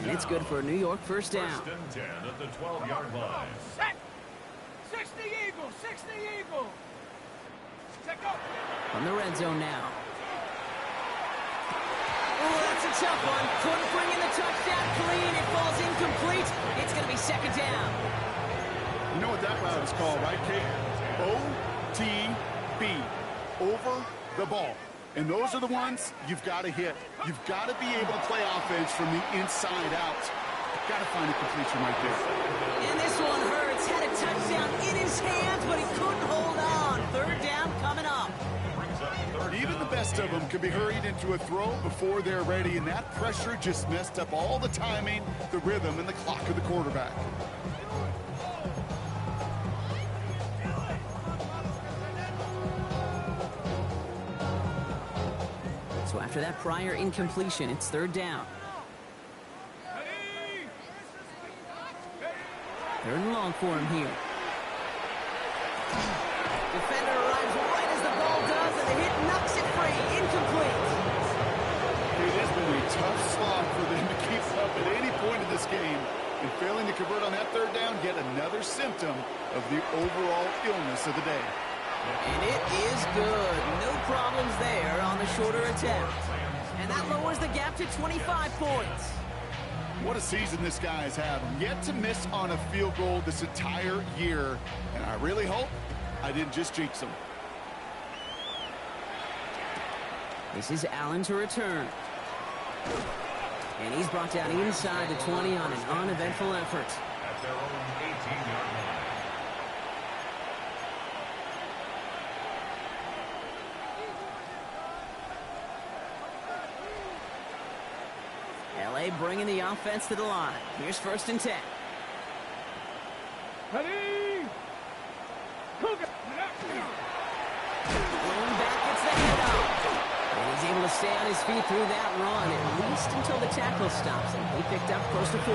And it's good for a New York first down. First and 10 at the 12-yard line. Set. 60 Eagles. 60 Eagles. Check up. From the red zone now. Oh, that's a tough one. Couldn't bring in the touchdown clean. It falls incomplete. It's going to be second down. You know what that route is called, right, Kate? OTB. Over the ball. And those are the ones you've got to hit. You've got to be able to play offense from the inside out. Got to find a completion right there. And this one hurts. Had a touchdown in his hands, but he couldn't hold on. Third down coming up. Even the best of them can be hurried into a throw before they're ready, and that pressure just messed up all the timing, the rhythm, and the clock of the quarterback. So after that prior incompletion, it's third down. Third and long for him here. Defender arrives right as the ball does, and the hit knocks it free. Incomplete. It has been a tough slog for them to keep up at any point in this game. And failing to convert on that third down, yet another symptom of the overall illness of the day. And it is good. No problems there on the shorter attempt. And that lowers the gap to 25 points. What a season this guy has had. Yet to miss on a field goal this entire year. And I really hope I didn't just jinx him. This is Allen to return. And he's brought down inside the 20 on an uneventful effort. At their own 18-yard line. LA bringing the offense to the line. Here's first and 10. Ready. Cougar. Going back, gets the head up. And he's able to stay on his feet through that run, at least until the tackle stops him. He picked up close to 4.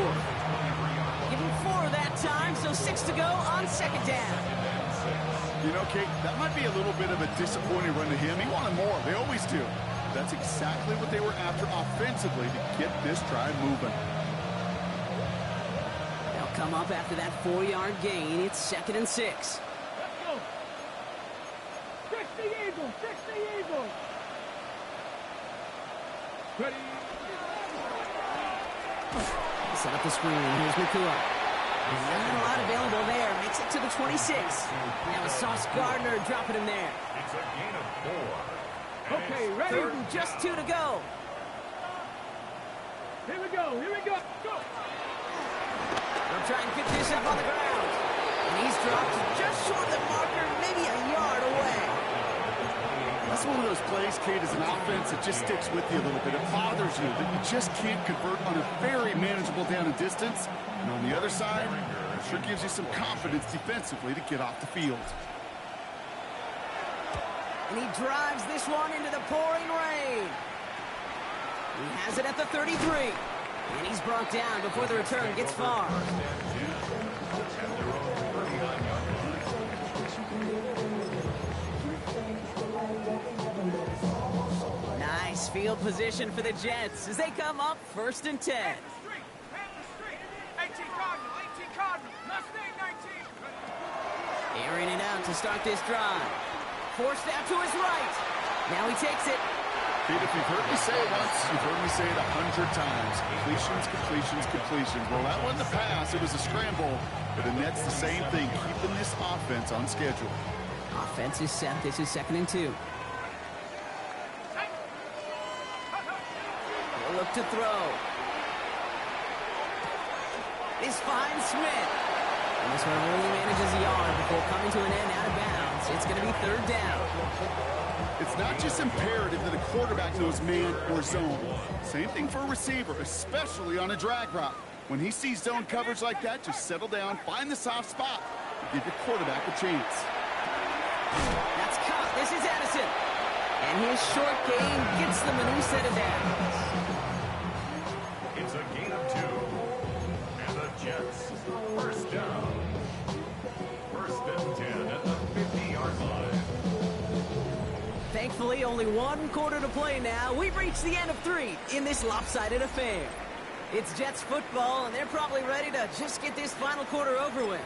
Give him 4 that time, so 6 to go on second down. You know, Kate, that might be a little bit of a disappointing run to him. He wanted more. They always do. That's exactly what they were after offensively to get this drive moving. They'll come up after that 4-yard gain. It's second and 6. Let's go. 60 Eagles. 60 Eagles. Ready. Set up the screen. Here's McCullough. Not a lot available there. Makes it to the 26. Now it's Sauce Gardner dropping him there. It's a gain of 4. Okay, ready. Third and just 2 to go. Here we go. Here we go. Go. They'll try and pick this up on the ground. And he's dropped just short of the marker, maybe a yard away. That's one of those plays, Kate, as an offense that just sticks with you a little bit. It bothers you that you just can't convert on a very manageable down and distance. And on the other side, it sure gives you some confidence defensively to get off the field. And he drives this one into the pouring rain. He has it at the 33. And he's brought down before the return gets far. Nice field position for the Jets as they come up first and 10. Hand the street. 18 Cardinal. 18 Cardinal. Mustang 19. Airing it out to start this drive. Forced out to his right. Now he takes it. Kate, if you've heard me say it once, you've heard me say it 100 times. Completions, completions, completions. Well, that wasn't a pass. It was a scramble. But the Nets the same thing, keeping this offense on schedule. Offense is set. This is second and 2. He'll look to throw. This finds Smith. And this one only manages a yard before coming to an end out of bounds. It's going to be third down. It's not just imperative that a quarterback knows man or zone. Same thing for a receiver, especially on a drag route. When he sees zone coverage like that, just settle down, find the soft spot, and give your quarterback a chance. That's caught. This is Addison. And his short gain gets them a new set of downs. It's a gain of 2. And the Jets, first down. First and 10 at the 50-yard line. Thankfully, Thankfully, only one quarter to play now. We've reached the end of 3 in this lopsided affair. It's Jets football, and they're probably ready to just get this final quarter over with.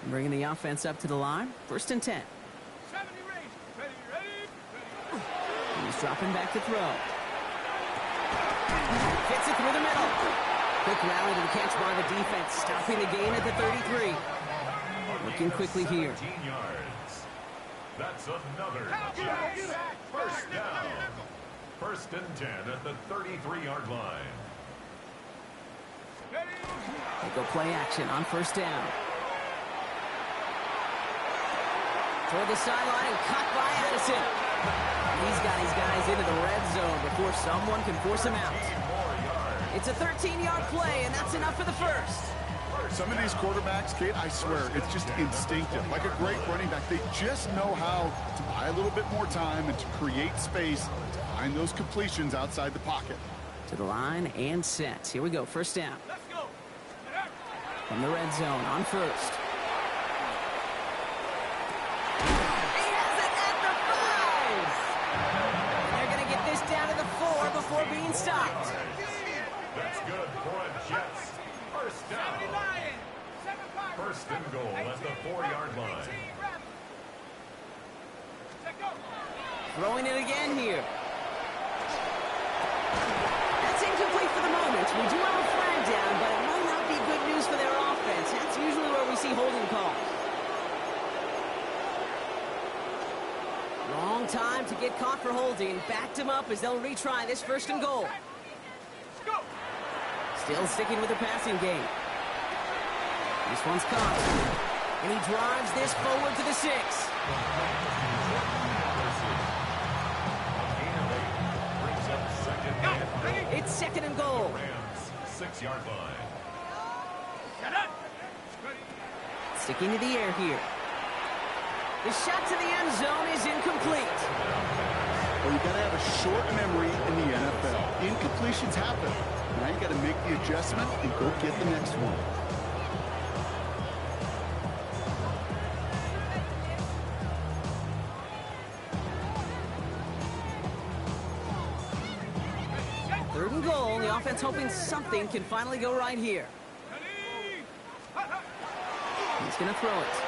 Bringing the offense up to the line. 1st and 10. 70 range. Ready. He's dropping back to throw. Gets it through the middle. Quick rally to the catch by the defense, stopping the gain at the 33. Looking quickly here. 17 yards. That's another Jets. First down. 1st and 10 at the 33-yard line. They go play action on 1st down. Toward the sideline and caught by Addison. He's got his guys into the red zone before someone can force him out. It's a 13-yard play, and that's enough for the 1st. Some of these quarterbacks, Kate, I swear, it's just instinctive. Like a great running back, they just know how to buy a little bit more time and to create space to find those completions outside the pocket. To the line and set. Here we go, 1st down. Let's go. From the red zone on 1st. Down to the 4 before being stopped. That's good for a Jets. 1st down. 1st and goal at the 4-yard line. Throwing it again here. That's incomplete for the moment. We do have a flag down, but it might not be good news for their offense. That's usually where we see holding calls. Long time to get caught for holding. Backed him up as they'll retry this 1st and goal. Still sticking with the passing game. This one's caught. And he drives this forward to the 6. It's 2nd and goal. Rams 6-yard line. Sticking to the air here. The shot to the end zone is incomplete. Well, you got to have a short memory in the NFL. Incompletions happen. Now you got to make the adjustment and go get the next one. Third and goal. The offense hoping something can finally go right here. He's going to throw it.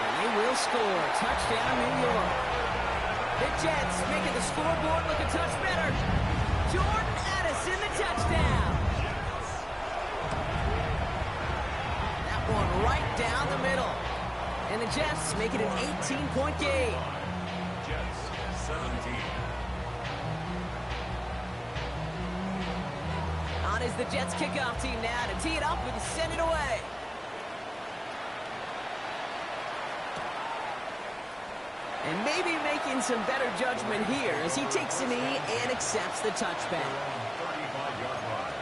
And they will score. Touchdown, New York. The Jets making the scoreboard look a touch better. Jordan Addison, the touchdown. That one right down the middle. And the Jets make it an 18-point game. Jets 17. On is the Jets kickoff team now to tee it up and send it away. And maybe making some better judgment here as he takes a knee and accepts the touchback. 35-yard line.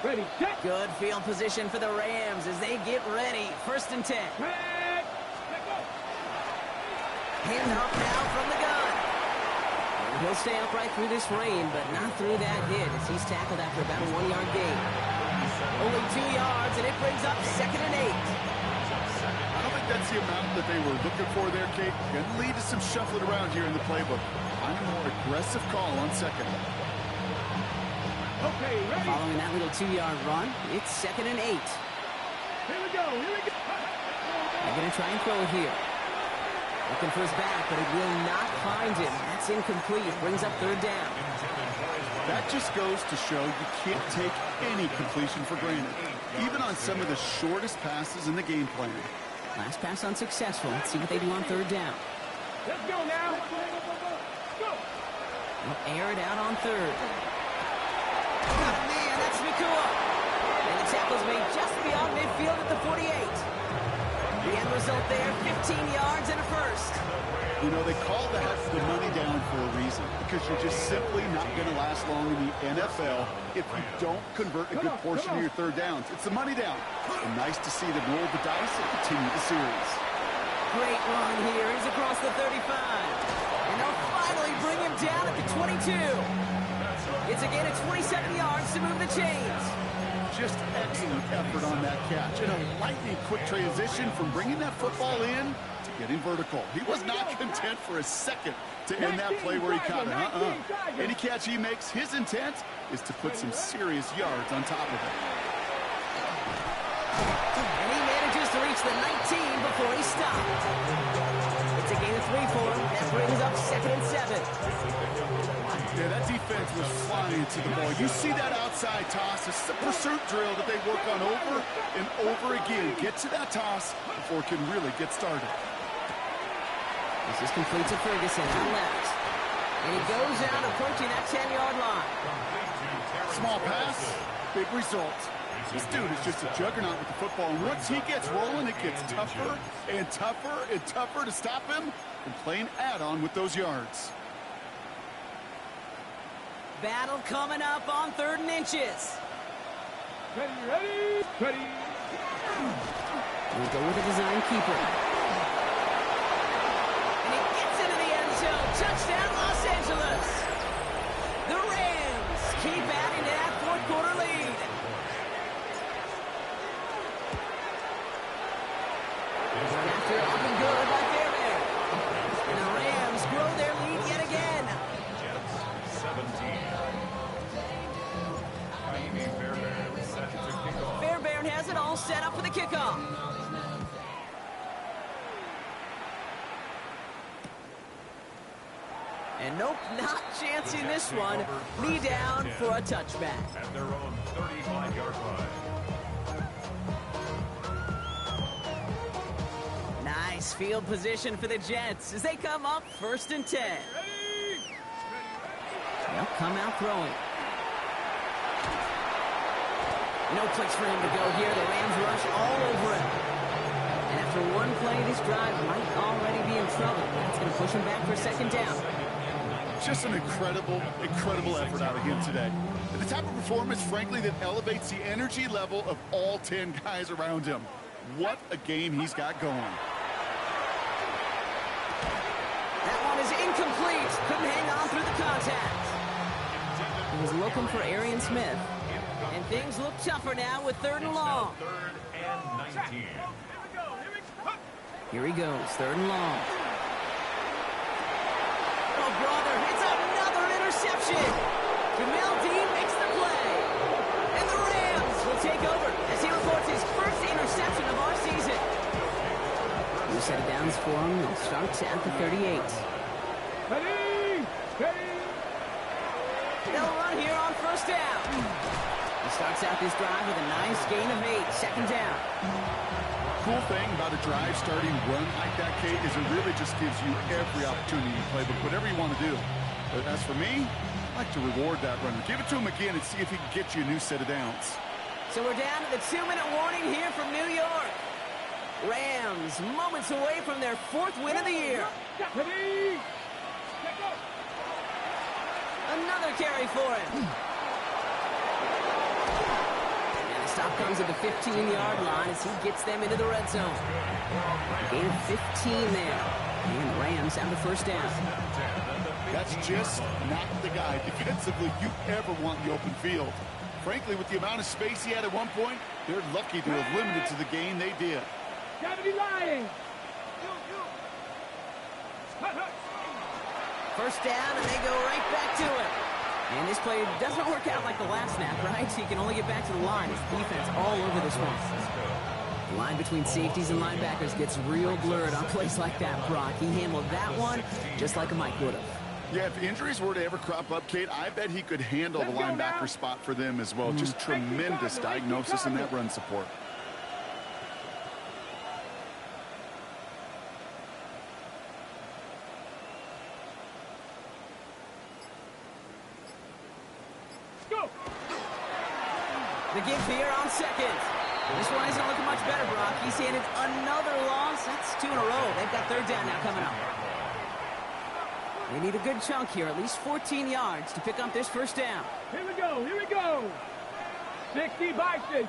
Ready, set. Good field position for the Rams as they get ready. 1st and 10. Hand off now from the gun. He'll stay upright through this rain, but not through that hit as he's tackled after about a 1-yard gain. Only 2 yards, and it brings up 2nd and 8. I don't think that's the amount that they were looking for there, Kate. Going to lead to some shuffling around here in the playbook. Find a more aggressive call on 2nd. Okay, ready. Following that little 2-yard run, it's 2nd and 8. Here we go. They're going to try and throw it here. Looking for his back, but it will not find him. That's incomplete. Brings up 3rd down. That just goes to show you can't take any completion for granted, even on some of the shortest passes in the game plan. Last pass unsuccessful. Let's see what they do on 3rd down. Let's go now. Go. They'll air it out on 3rd. Got a man. That's Nakua. And the tackle's made just beyond midfield at the 48. The end result there, 15 yards and a 1st. You know, they call that the money down for a reason, because you're just simply not going to last long in the NFL if you don't convert a good portion of your 3rd downs. It's the money down. And nice to see them roll the dice and continue the series. Great run here. He's across the 35. down at the 22. It's again at 27 yards to move the chains. Just excellent effort on that catch. And a lightning quick transition from bringing that football in to getting vertical. He was not content for a second to end that play where he caught it. Any catch he makes, his intent is to put some serious yards on top of it. And he manages to reach the 19 before he stopped. It's a gain of 3 for him. That brings up 2nd and 7. Yeah, that defense was flying to the ball. You see that outside toss. It's a pursuit drill that they work on over and over again. Get to that toss before it can really get started. This is complete to Ferguson on left. And he goes out approaching that 10-yard line. Small pass, big result. This dude is just a juggernaut with the football. And once he gets rolling, it gets tougher and tougher and tougher to stop him from playing add-on with those yards. Battle coming up on 3rd and inches. Ready. We'll go with a design keeper. And he gets into the end zone. Touchdown, Los Angeles. The Rams keep adding to that 4th quarter lead. After up and good by Fairbairn. And the Rams grow their lead yet again. Jets 17. Jaime Fairbairn set to kick off. Fairbairn has it all set up for the kickoff. And nope, not chancing this one. Lee down for a touchback. At their own 35-yard line. Nice field position for the Jets as they come up 1st and 10. They'll come out throwing. No place for him to go here. The Rams rush all over him. And after one play, this drive might already be in trouble. That's going to push him back for 2nd down. Just an incredible effort out of him today. And the type of performance, frankly, that elevates the energy level of all 10 guys around him. What a game he's got going. That one is incomplete. Couldn't hang on through the contact. He was looking for Arian Smith. And things look tougher now with 3rd and long. 3rd and 19. Here he goes, 3rd and long. Oh, brother, it's another interception. Jamel Dean makes the play. And the Rams will take over as he reports his 1st interception of our season. New set of downs for him. They'll start at the 38. Ready. They'll run here on 1st down. He starts out this drive with a nice gain of 8, 2nd down. Cool thing about a drive starting run like that, Kate, is it really just gives you every opportunity to play, but whatever you want to do. But as for me, I like to reward that runner. Give it to him again and see if he can get you a new set of downs. So we're down to the 2-minute warning here from New York. Rams moments away from their 4th win of the year. Ready. Another carry for him. And the stop comes at the 15-yard line as he gets them into the red zone. Gain of 15 there. And the Rams have the 1st down. That's just not the guy defensively you ever want in the open field. Frankly, with the amount of space he had at one point, they're lucky to have limited to the gain they did. Gotta be lying. 1st down, and they go right back to it. And this play doesn't work out like the last snap, right? So you can only get back to the line. It's defense all over this one. The line between safeties and linebackers gets real blurred on plays like that, Brock. He handled that one just like a Mike would have. Yeah, if injuries were to ever crop up, Kate, I bet he could handle the linebacker spot for them as well. Just tremendous diagnosis in that run support. The give here on 2nd. This one isn't looking much better, Brock. He's handed another loss. That's 2 in a row. They've got 3rd down now coming up. They need a good chunk here, at least 14 yards to pick up this 1st down. Here we go. 60 Bison.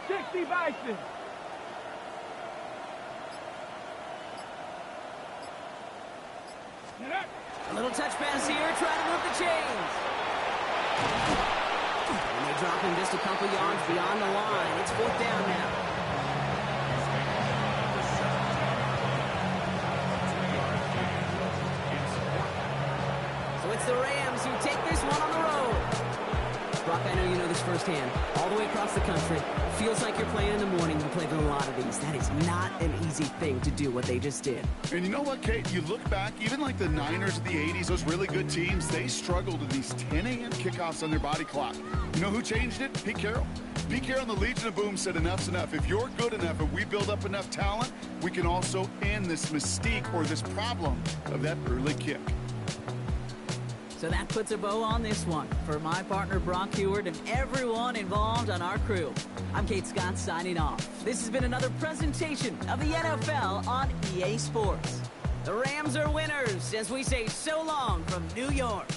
A little touch pass here, trying to move the chains. And they drop him just a couple yards beyond the line. It's 4th down now. So it's the Rams who take this one on the road. Brock, I know you know this firsthand. All the way across the country. Feels like you're playing in the morning. You played in a lot of these. That is not an easy thing to do, what they just did. And you know what, Kate? You look back, even like the Niners of the 80s, those really good teams, they struggled with these 10 a.m. kickoffs on their body clock. You know who changed it? Pete Carroll. Pete Carroll and the Legion of Boom said enough's enough. If you're good enough and we build up enough talent, we can also end this mystique or this problem of that early kick. So that puts a bow on this one. For my partner Brock Huard and everyone involved on our crew, I'm Kate Scott signing off. This has been another presentation of the NFL on EA Sports. The Rams are winners as we say so long from New York.